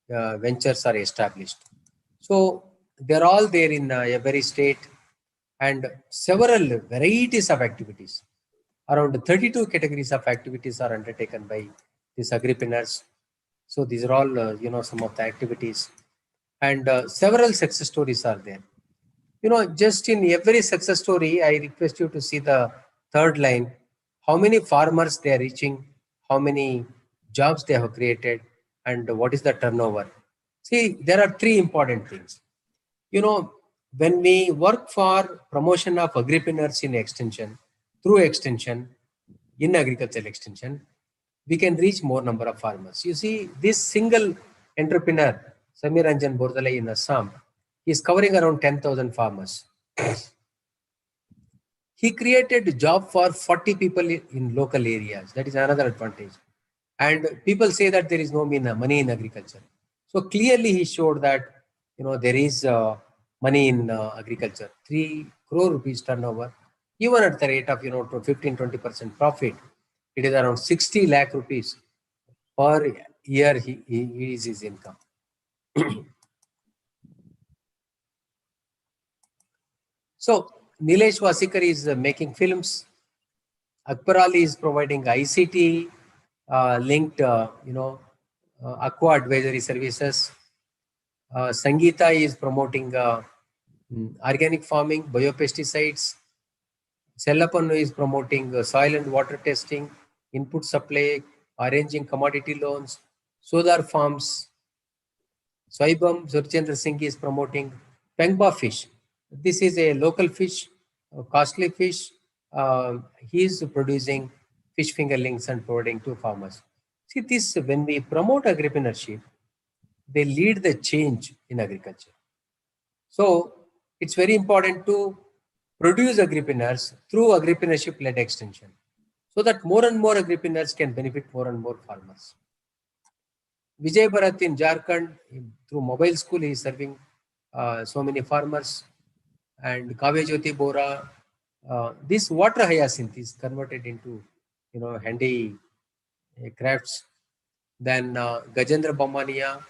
ventures are established. So they're all there in every state, and several varieties of activities. Around 32 categories of activities are undertaken by these agripreneurs. So these are all, some of the activities, and several success stories are there. Just in every success story, I request you to see the third line, how many farmers they are reaching, how many jobs they have created, and what is the turnover. See, there are three important things. When we work for promotion of agripreneurs in extension, through extension, in agricultural extension, we can reach more number of farmers. You see, this single entrepreneur, Samir Ranjan Bordalai in Assam, is covering around 10,000 farmers. He created a job for 40 people in local areas. That is another advantage. And people say that there is no money in agriculture. So clearly he showed that, there is money in agriculture. 3 crore rupees turnover, even at the rate of, 15-20% profit, it is around 60 lakh rupees per year he is his income. So Nilesh Wasikar is making films. Akbar Ali is providing ICT linked, aqua advisory services. Sangeeta is promoting organic farming, biopesticides. Sellapanu is promoting soil and water testing, input supply, arranging commodity loans, solar farms. Swaibam Surchandra Singh is promoting Pengba fish. This is a local fish, a costly fish. He is producing fish fingerlings and providing to farmers. See, this, when we promote agripreneurship, they lead the change in agriculture. So it's very important to produce agripreneurs through agripreneurship-led extension, so that more and more agripreneurs can benefit more and more farmers. Vijay Bharat in Jharkhand, through mobile school, he is serving so many farmers. and Kavejyoti Bora. This water hyacinth is converted into, handy crafts. Then Gajendra Bamania,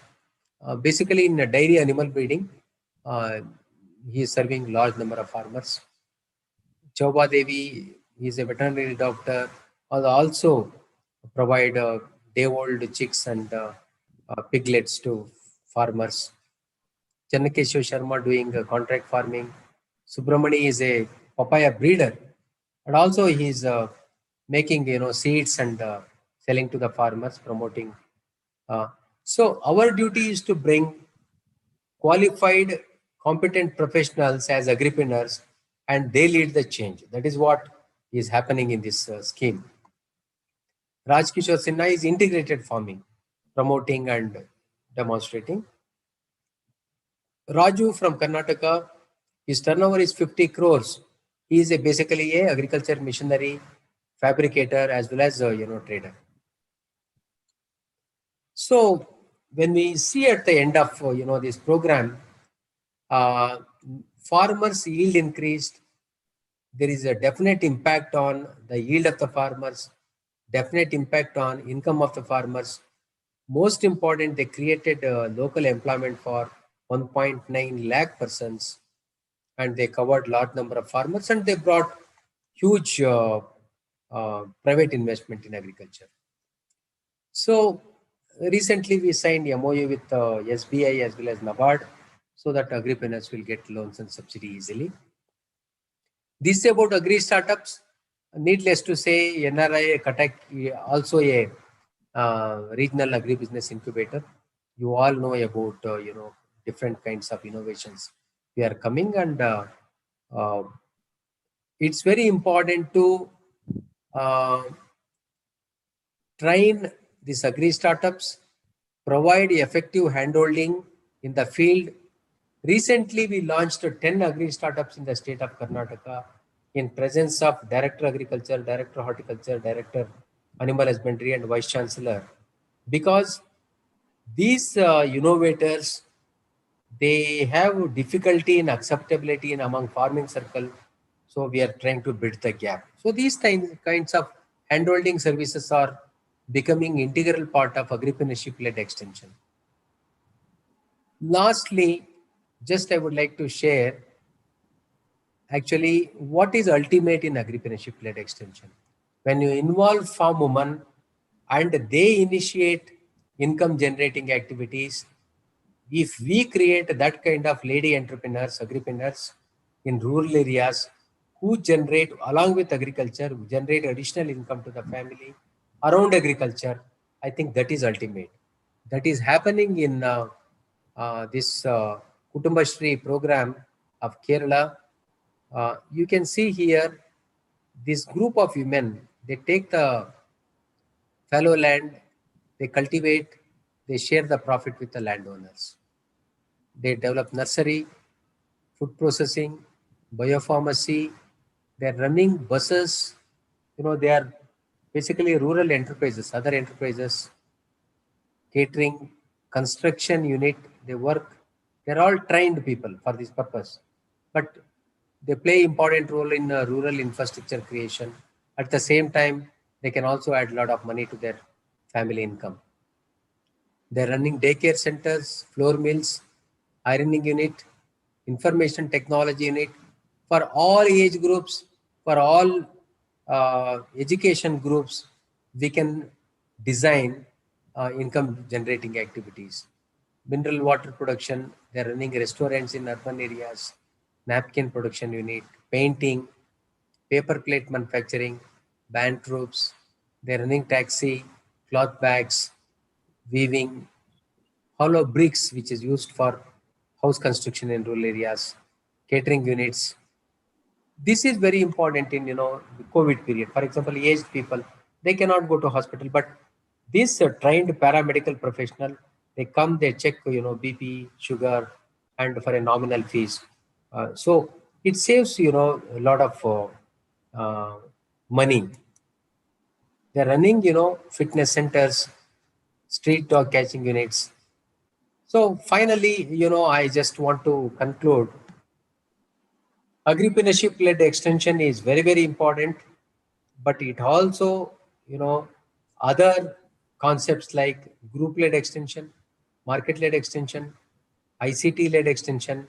basically in dairy animal breeding, he is serving large number of farmers. Chauba Devi is a veterinary doctor, also provide day-old chicks and piglets to farmers. Channakeshwar Sharma doing contract farming. Subramani is a papaya breeder, and also he is making seeds and selling to the farmers, promoting. So our duty is to bring qualified, competent professionals as agripreneurs, and they lead the change. That is what is happening in this scheme. Rajkishore Sinha is integrated farming, promoting and demonstrating. Raju from Karnataka, his turnover is 50 crores. He is basically a agriculture machinery fabricator as well as trader. So when we see at the end of this program, farmers' yield increased. There is a definite impact on the yield of the farmers, definite impact on income of the farmers. Most important, they created local employment for 1.9 lakh persons, and they covered large number of farmers, and they brought huge private investment in agriculture. So recently we signed MOU with SBI as well as NABARD, so that agripreneurs will get loans and subsidy easily. This about agri startups. Needless to say, NRI Katak also a regional agribusiness incubator. You all know about different kinds of innovations we are coming, and it's very important to train these agri startups, provide effective handholding in the field. Recently, we launched 10 agri startups in the state of Karnataka in presence of Director Agriculture, Director Horticulture, Director Animal Husbandry, and Vice Chancellor. Because these innovators, they have difficulty in acceptability in among farming circle. So we are trying to bridge the gap. So these kinds of handholding services are becoming integral part of agripreneurship-led extension. Lastly, just I would like to share actually what is ultimate in agripreneurship-led extension. When you involve farm women and they initiate income generating activities, if we create that kind of lady entrepreneurs, agripreneurs in rural areas who generate, along with agriculture, generate additional income to the family around agriculture, I think that is ultimate. That is happening in this Kutumbashri program of Kerala. You can see here this group of women, they take the fallow land, they cultivate, they share the profit with the landowners. They develop nursery, food processing, biopharmacy. They're running buses. They are basically rural enterprises, other enterprises, catering, construction unit. They work. They're all trained people for this purpose. But they play important role in rural infrastructure creation. At the same time, they can also add a lot of money to their family income. They're running daycare centers, floor mills, ironing unit, information technology unit for all age groups, for all education groups. We can design income generating activities. Mineral water production, they're running restaurants in urban areas, napkin production unit, painting, paper plate manufacturing, band troops, they're running taxi, cloth bags, weaving, hollow bricks, which is used for house construction in rural areas, catering units. This is very important in the COVID period. For example, aged people, they cannot go to hospital, but this trained paramedical professional, they come, they check BP, sugar, and for a nominal fees. So it saves a lot of money. They're running fitness centers, street dog catching units. So finally, I just want to conclude Agripreneurship-led extension is very, very important, but it also, other concepts like group-led extension, market-led extension, ICT-led extension,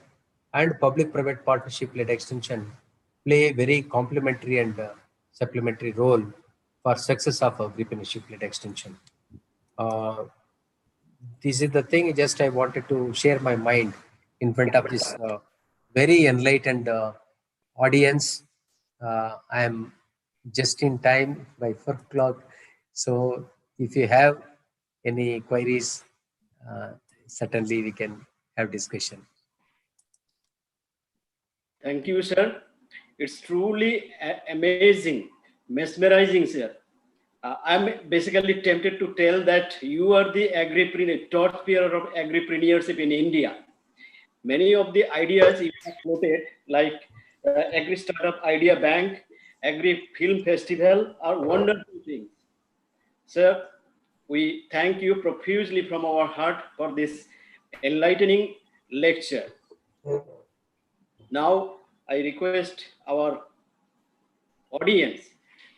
and public-private partnership-led extension play a very complementary and supplementary role for success of agripreneurship-led extension. This is the thing. Just I wanted to share my mind in front of this very enlightened audience. I am just in time by 4 o'clock. So if you have any queries, certainly we can have discussion. Thank you, sir. It's truly amazing, mesmerizing, sir. I'm basically tempted to tell that you are the torchbearer of agripreneurship in India. Many of the ideas you have floated, like Agri Startup Idea Bank, Agri Film Festival, are wonderful things. Sir, we thank you profusely from our heart for this enlightening lecture. Now, I request our audience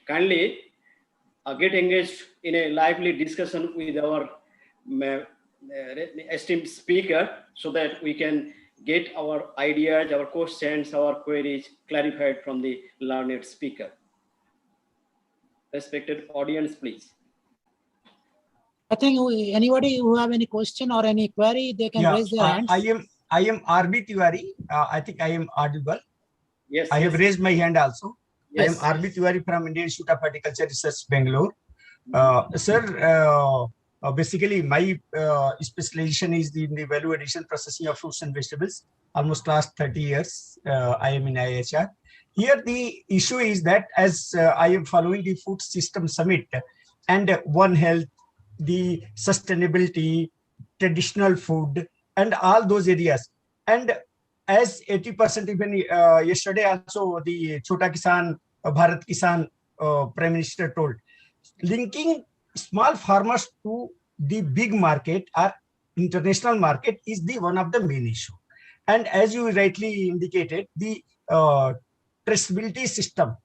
kindly get engaged in a lively discussion with our esteemed speaker so that we can get our ideas, our questions, our queries clarified from the learned speaker. Respected audience, please. I think anybody who have any question or any query, they can raise their hands. I am RB Tiwari. I think I am audible. Yes. I have raised my hand also. Yes. I am RB Tiwari from Indian Institute of Horticulture Research, Bangalore. Sir, basically my specialization is in the value addition processing of fruits and vegetables. Almost last 30 years, I am in IHR. Here the issue is that as I am following the Food System Summit and One Health, the sustainability, traditional food, and all those areas. And as 80%, even yesterday also the Chota Kisan, Bharat Kisan Prime Minister told, linking small farmers to the big market or international market is the one of the main issue. And as you rightly indicated, the traceability system,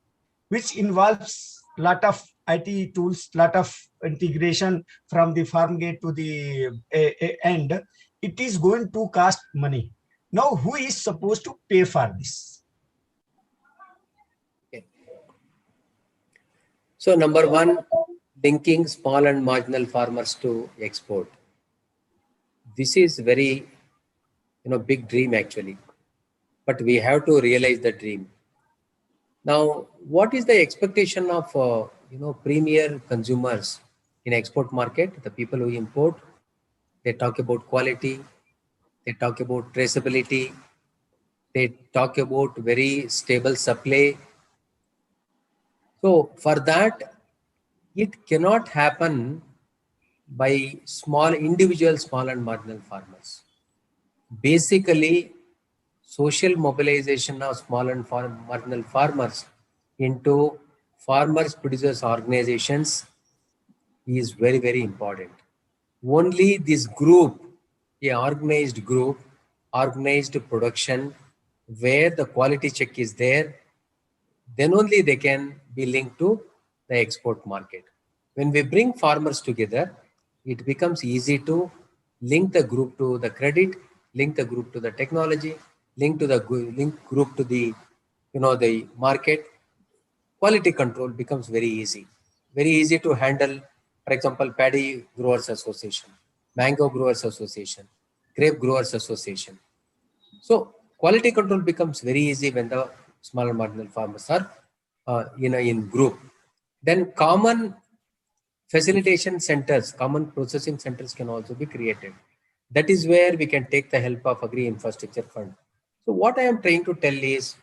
which involves lot of IT tools, lot of integration from the farm gate to the end, it is going to cost money. Now, who is supposed to pay for this? Okay. So number one, linking small and marginal farmers to export. This is very, big dream actually, but we have to realize the dream. Now, what is the expectation of, premier consumers in export market? The people who import, they talk about quality, they talk about traceability, they talk about very stable supply. So for that, it cannot happen by individual small and marginal farmers. Basically, social mobilization of small and marginal farmers into farmers producers organizations is very, very important. Only this group, a organized group, organized production, where the quality check is there, then only they can be linked to the export market. When we bring farmers together, it becomes easy to link the group to the credit, link the group to the technology, link group to the, the market. Quality control becomes very easy to handle. For example, Paddy Growers Association, Mango Growers Association, Grape Growers Association. So quality control becomes very easy when the small and marginal farmers are in group. Then common facilitation centers, common processing centers can also be created. That is where we can take the help of Agri Infrastructure Fund. So what I am trying to tell is,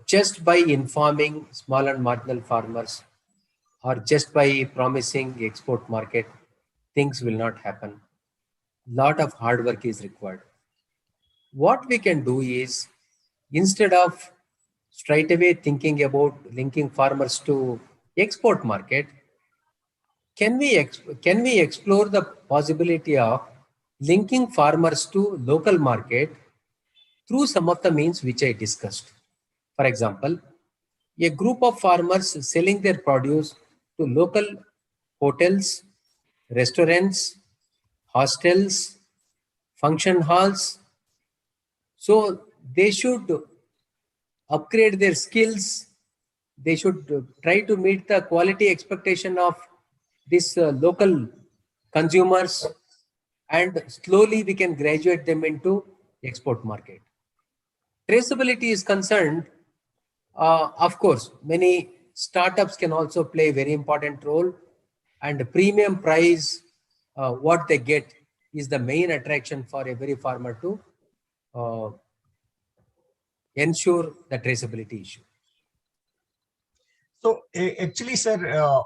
just by informing small and marginal farmers or just by promising export market, things will not happen. Lot of hard work is required. What we can do is, instead of straight away thinking about linking farmers to export market, can we explore the possibility of linking farmers to local market through some of the means which I discussed. For example, a group of farmers selling their produce to local hotels, restaurants, hostels, function halls. So they should upgrade their skills. They should try to meet the quality expectation of these local consumers, and slowly we can graduate them into export market. Traceability is concerned, of course, many startups can also play a very important role, and the premium price, what they get is the main attraction for every farmer to uh, ensure the traceability issue. So actually, sir,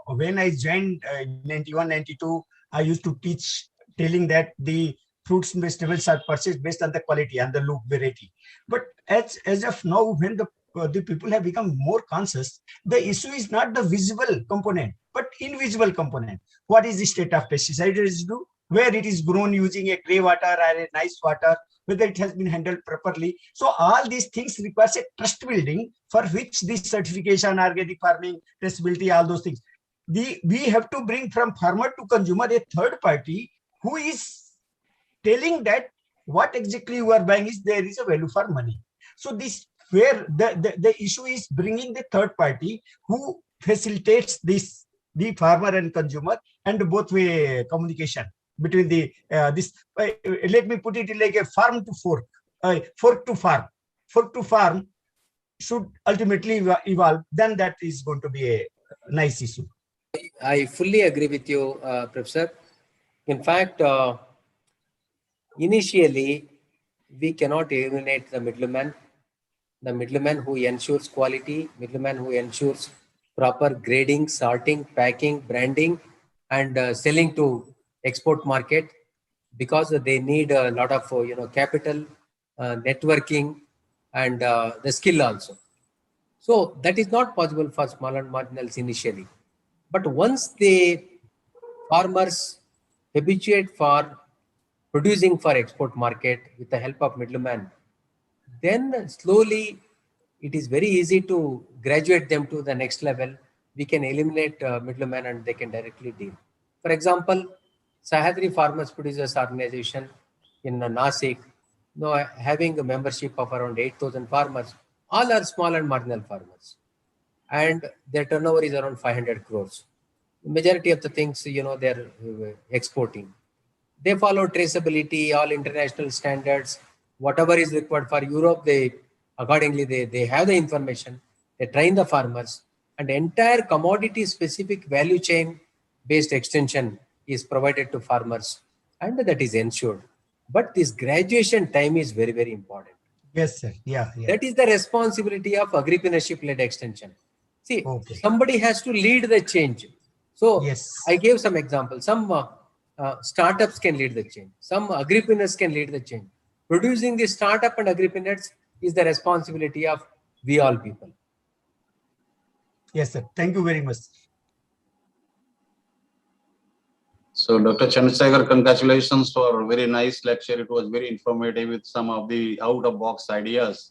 when I joined in 91, 92, I used to teach, telling that the fruits and vegetables are purchased based on the quality and the look variety. But as of now, when the people have become more conscious, the issue is not the visible component, but invisible component. What is the state of pesticide residue? Where it is grown using a grey water or a nice water, whether it has been handled properly. So all these things requires a trust building, for which this certification, organic farming, traceability, all those things. We have to bring from farmer to consumer a third party who is telling that what exactly you are buying is there is a value for money. So this where the issue is bringing the third party who facilitates this, the farmer and consumer, and both way communication between the let me put it like a farm to fork, fork to farm should ultimately evolve. Then that is going to be a nice issue. I fully agree with you, Professor. In fact, initially, we cannot eliminate the middleman who ensures quality, middleman who ensures proper grading, sorting, packing, branding, and selling to export market, because they need a lot of capital, networking, and the skill also. So that is not possible for small and marginals initially. But once the farmers habituate for producing for export market with the help of middleman, then slowly it is very easy to graduate them to the next level. We can eliminate middlemen and they can directly deal. For example, Sahyadri Farmers Producers Organization in Nasik, having a membership of around 8,000 farmers, all are small and marginal farmers, and their turnover is around 500 crores. Majority of the things, they're exporting. They follow traceability, all international standards. Whatever is required for Europe, they accordingly they have the information. They train the farmers, and entire commodity specific value chain based extension is provided to farmers, and that is ensured. But this graduation time is very, very important. Yes, sir. Yeah. That is the responsibility of agripreneurship led extension. See, Okay. somebody has to lead the change. So Yes. I gave some examples. Some startups can lead the change. Some agripreneurs can lead the change. Producing the startup and agripreneurs is the responsibility of we all people. Yes, sir. Thank you very much. So, Dr. Chandra Shekara, congratulations for a very nice lecture. It was very informative with some of the out-of-box ideas.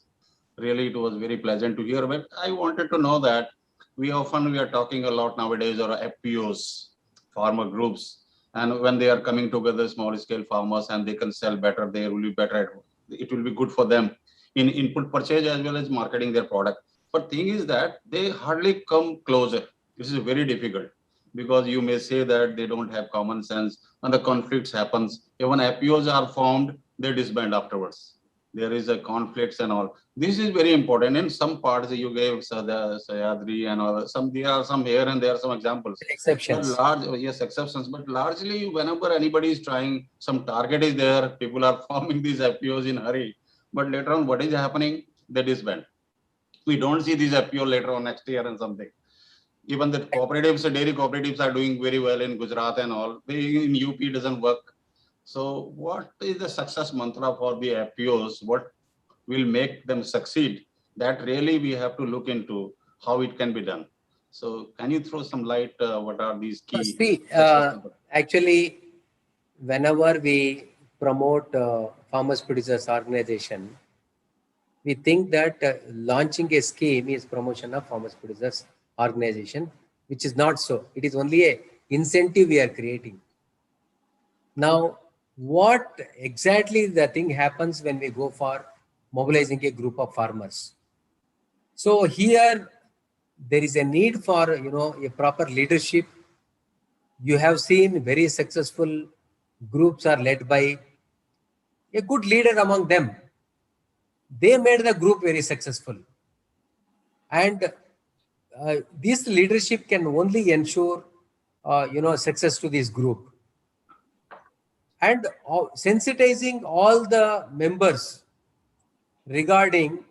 Really, it was very pleasant to hear. But I wanted to know that we are talking a lot nowadays about FPOs, farmer groups, and when they are coming together, small-scale farmers, and they can sell better, they will be better. It will be good for them in input purchase as well as marketing their product. But thing is that they hardly come closer. This is very difficult, because you may say that they don't have common sense and the conflicts happens. Even FPOs are formed, they disband afterwards. There is a conflicts and all. This is very important. In some parts you gave Sahyadri and all, there are some here and there are some examples. Exceptions. Yes, exceptions. But largely, whenever anybody is trying, some target is there, people are forming these FPOs in hurry. But later on, what is happening? They disband. We don't see these FPO later on next year and something. Even the cooperatives, dairy cooperatives are doing very well in Gujarat and all. In UP doesn't work. So what is the success mantra for the FPOs? What will make them succeed? That really we have to look into how it can be done. So can you throw some light? What are these key? See, actually, whenever we promote farmers producers organization, we think that launching a scheme is promotion of farmers producers organization, which is not so. It is only a incentive we are creating. Now, what exactly the thing happens when we go for mobilizing a group of farmers? So here there is a need for a proper leadership. You have seen very successful groups are led by a good leader among them. They made the group very successful, and this leadership can only ensure success to this group. And sensitizing all the members regarding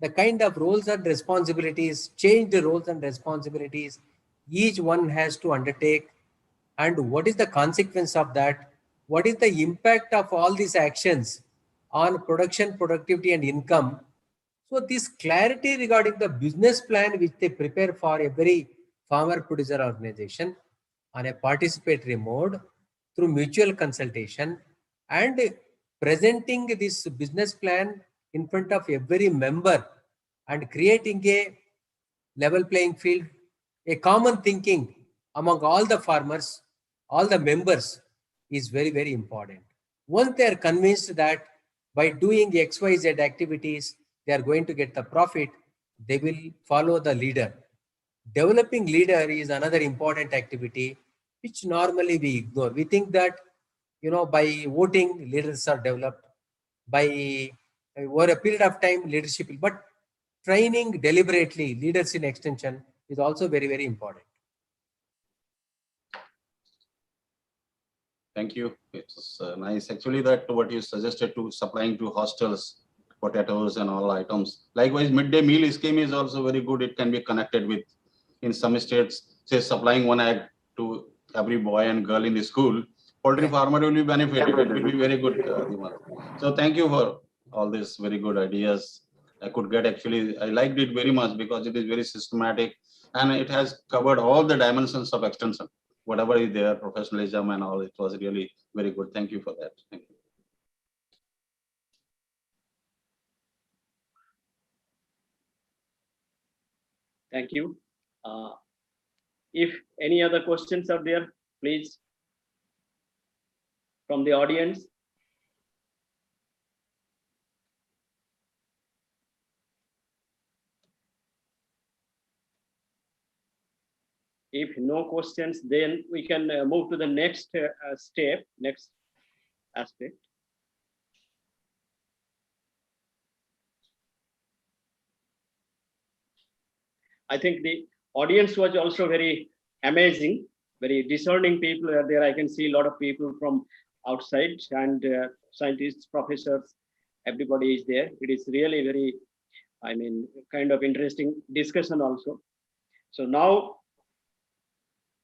the kind of roles and responsibilities, change the roles and responsibilities each one has to undertake, and what is the consequence of that, what is the impact of all these actions on production, productivity and income. So this clarity regarding the business plan which they prepare for every farmer producer organization on a participatory mode through mutual consultation and presenting this business plan in front of every member and creating a level playing field, a common thinking among all the farmers, all the members is very, very important. Once they are convinced that by doing XYZ activities, they are going to get the profit, they will follow the leader. Developing leader is another important activity which normally we ignore. We think that by voting leaders are developed, by over a period of time leadership, but training deliberately leaders in extension is also very, very important. Thank you. It's nice. Actually, that what you suggested to supplying to hostels, potatoes and all items. Likewise, midday meal scheme is also very good. It can be connected with, in some states, say supplying one egg to every boy and girl in the school. Poultry farmer will be benefited. It will be very good. So thank you for all these very good ideas. I could get actually, I liked it very much because it is very systematic and it has covered all the dimensions of extension. Whatever is there, professionalism and all, it was really very good. Thank you for that. Thank you. Thank you. If any other questions are there, please, from the audience. If no questions, then we can move to the next step, next aspect. I think the audience was also very amazing, very discerning people are there. I can see a lot of people from outside and scientists, professors, everybody is there. It is really very, I mean, kind of interesting discussion also. So now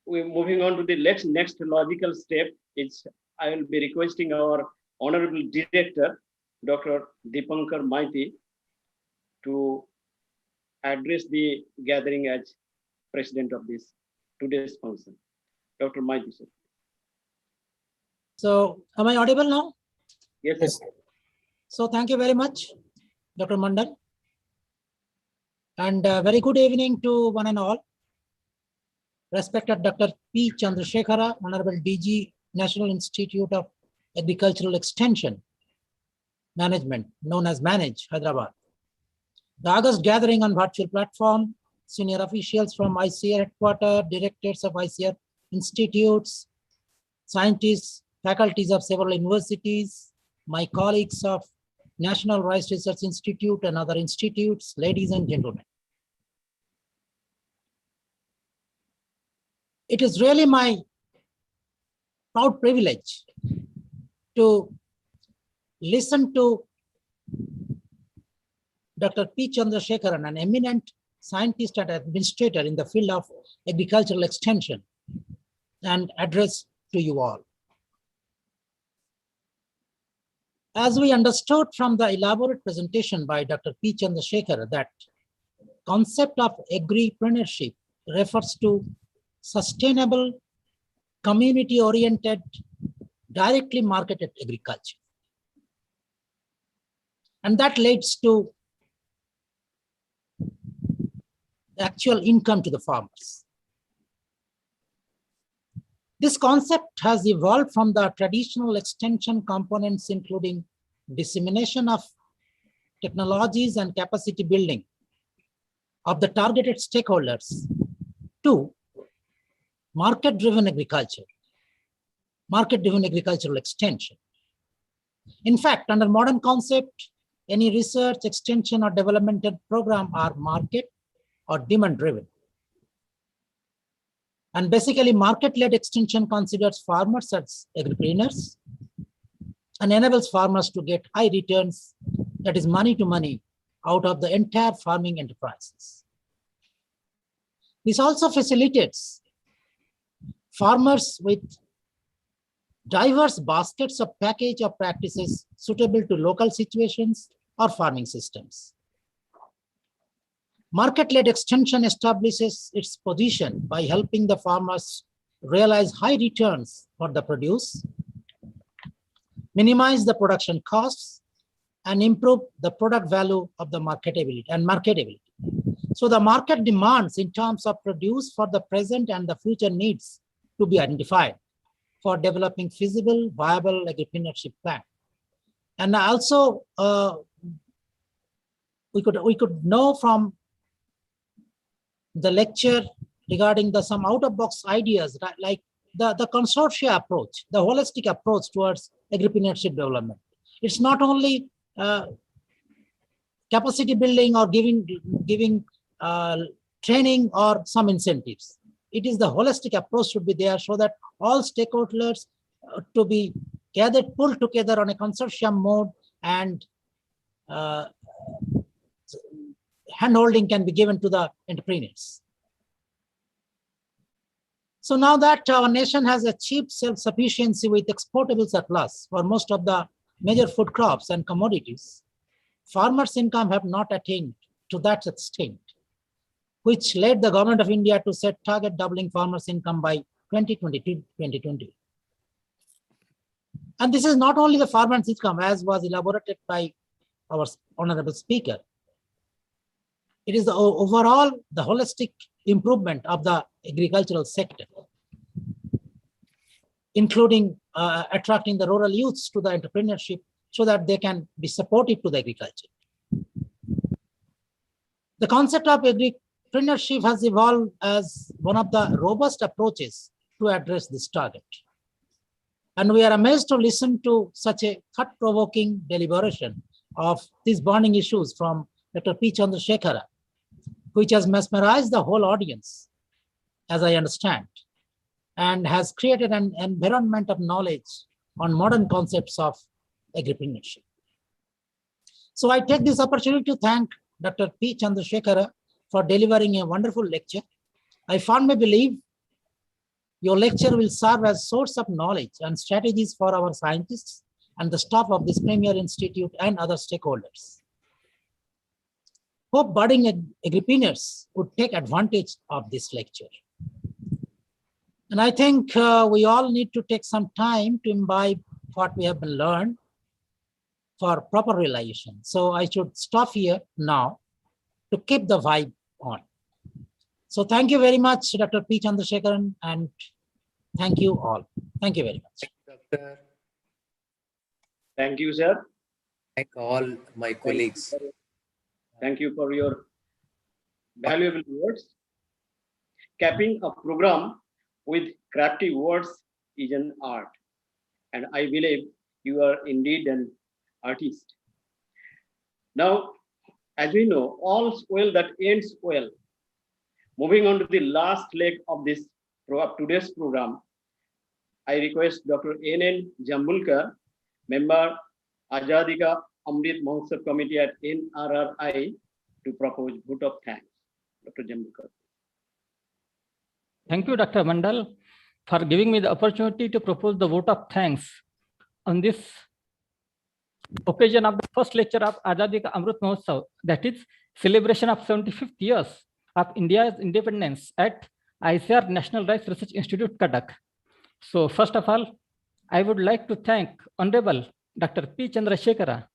we're moving on to the next logical step. I will be requesting our Honorable Director, Dr. Dipankar Maiti, to address the gathering as president of this today's function. Dr. Maiti, sir. So am I audible now? Yes, Yes. sir. So thank you very much, Dr. Mandal. And very good evening to one and all. Respected Dr. P. Chandra Shekara, Honorable DG, National Institute of Agricultural Extension Management, known as MANAGE, Hyderabad. The August gathering on virtual platform, senior officials from ICAR headquarters, directors of ICAR institutes, scientists, faculties of several universities, my colleagues of National Rice Research Institute and other institutes, ladies and gentlemen. It is really my proud privilege to listen to Dr. P. Chandra Shekara, an eminent scientist and administrator in the field of agricultural extension, and address to you all. As we understood from the elaborate presentation by Dr. P. Chandra Shekara, that concept of agripreneurship refers to sustainable, community-oriented, directly marketed agriculture. And that leads to actual income to the farmers. This concept has evolved from the traditional extension components, including dissemination of technologies and capacity building of the targeted stakeholders, to market-driven agricultural extension. In fact, under modern concept, any research, extension, or developmental program are market or demand-driven. And basically, market-led extension considers farmers as agripreneurs and enables farmers to get high returns, that is money to money, out of the entire farming enterprises. This also facilitates farmers with diverse baskets of package of practices suitable to local situations or farming systems. Market-led extension establishes its position by helping the farmers realize high returns for the produce, minimize the production costs, and improve the product value of the marketability. So the market demands in terms of produce for the present and the future needs to be identified for developing feasible, viable agripreneurship plan. And also, we could know from the lecture regarding some out-of-box ideas, like the consortia approach, the holistic approach towards agripreneurship development. It's not only capacity building or giving training or some incentives. It is the holistic approach should be there, so that all stakeholders to be pulled together on a consortium mode, and handholding can be given to the entrepreneurs. So now that our nation has achieved self-sufficiency with exportable surplus for most of the major food crops and commodities, farmers' income have not attained to that extent, which led the government of India to set target doubling farmers' income by 2020. And this is not only the farmers' income, as was elaborated by our honorable speaker. It is the overall, the holistic improvement of the agricultural sector, including attracting the rural youths to the entrepreneurship so that they can be supportive to the agriculture. The concept of agripreneurship has evolved as one of the robust approaches to address this target. And we are amazed to listen to such a thought-provoking deliberation of these burning issues from Dr. P. Chandra Shekara, which has mesmerized the whole audience, as I understand, and has created an environment of knowledge on modern concepts of agripreneurship. So I take this opportunity to thank Dr. P. Chandra Shekara for delivering a wonderful lecture. I firmly believe your lecture will serve as source of knowledge and strategies for our scientists and the staff of this premier institute and other stakeholders. Hope budding agripreneurs would take advantage of this lecture. And I think we all need to take some time to imbibe what we have been learned for proper realization. So I should stop here now to keep the vibe on. So thank you very much, Dr. P. Chandrasekaran, and thank you all. Thank you very much. Doctor, Thank you, sir. thank all my colleagues. Thank you for your valuable words. Capping a program with crafty words is an art, and I believe you are indeed an artist. Now, as we know, all's well that ends well. Moving on to the last leg of today's program, I request Dr. N.N. Jambulkar, member Azadi Ka Amrit Mahotsav Committee at NRRI, to propose vote of thanks. Dr. Jambulkar. Thank you, Dr. Mandal, for giving me the opportunity to propose the vote of thanks on this occasion of the first lecture of Azadi Ka Amrit Mahotsav, that is celebration of 75th years of India's independence at ICAR National Rice Research Institute, Cuttack. So first of all, I would like to thank Honorable Dr. P. Chandra Shekara,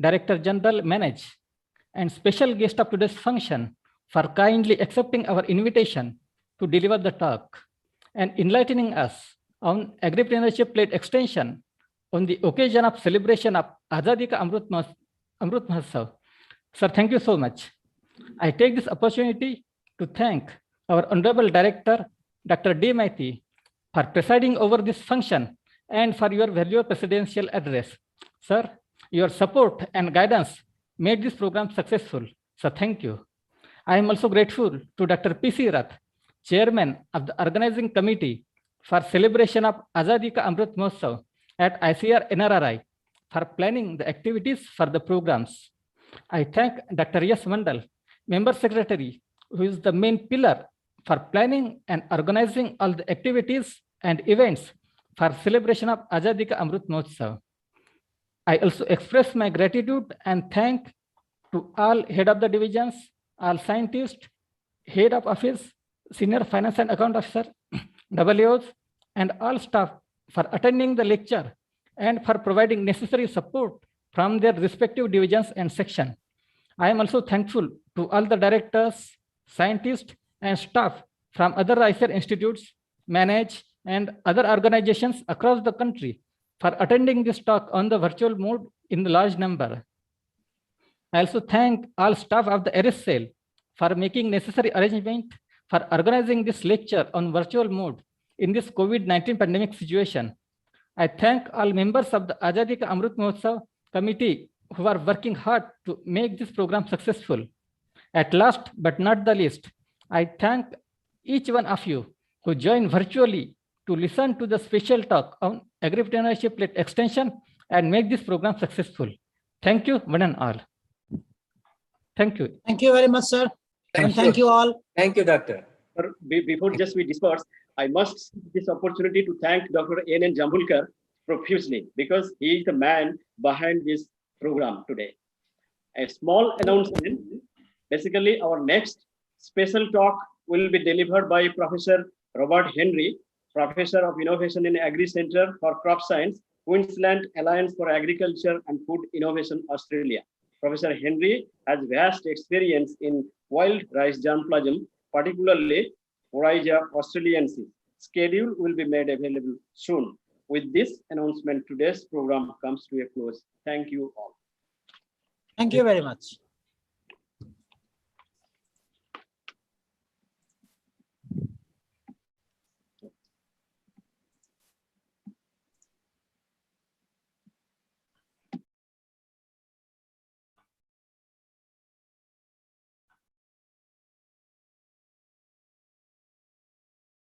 Director General Manage, and special guest of today's function, for kindly accepting our invitation to deliver the talk and enlightening us on agripreneurship-led extension on the occasion of celebration of Azadi Ka Amrit Mahotsav. Sir, thank you so much. I take this opportunity to thank our Honorable Director, Dr. D. Maiti, for presiding over this function and for your valuable presidential address. Sir, your support and guidance made this program successful. So thank you. I am also grateful to Dr. P.C. Rath, Chairman of the Organizing Committee for celebration of Azadi Ka Amrit Mahotsav at ICAR-NRRI for planning the activities for the programs. I thank Dr. S. Mandal, Member Secretary, who is the main pillar for planning and organizing all the activities and events for celebration of Azadi Ka Amrit Mahotsav. I also express my gratitude and thank to all head of the divisions, all scientists, head of office, senior finance and account officer, WOs, and all staff for attending the lecture and for providing necessary support from their respective divisions and section. I am also thankful to all the directors, scientists, and staff from other ICAR institutes, manage, and other organizations across the country for attending this talk on the virtual mode in the large number. I also thank all staff of the RSL for making necessary arrangement for organizing this lecture on virtual mode in this COVID-19 pandemic situation. I thank all members of the Azadi Ka Amrit Mahotsav committee who are working hard to make this program successful. At last but not the least, I thank each one of you who joined virtually to listen to the special talk on agripreneurship-led extension and make this program successful. Thank you, one and all. Thank you. Thank you very much, sir. And thank you all. Thank you, Doctor. Sir, before just we disperse, I must take this opportunity to thank Dr. N. Jambulkar profusely because he is the man behind this program today. A small announcement. Basically, our next special talk will be delivered by Professor Robert Henry, Professor of Innovation in Agri-Centre for Crop Science, Queensland Alliance for Agriculture and Food Innovation, Australia. Professor Henry has vast experience in wild rice germplasm, particularly Oryza australiensis. Schedule will be made available soon. With this announcement, today's program comes to a close. Thank you all. Thank you very much.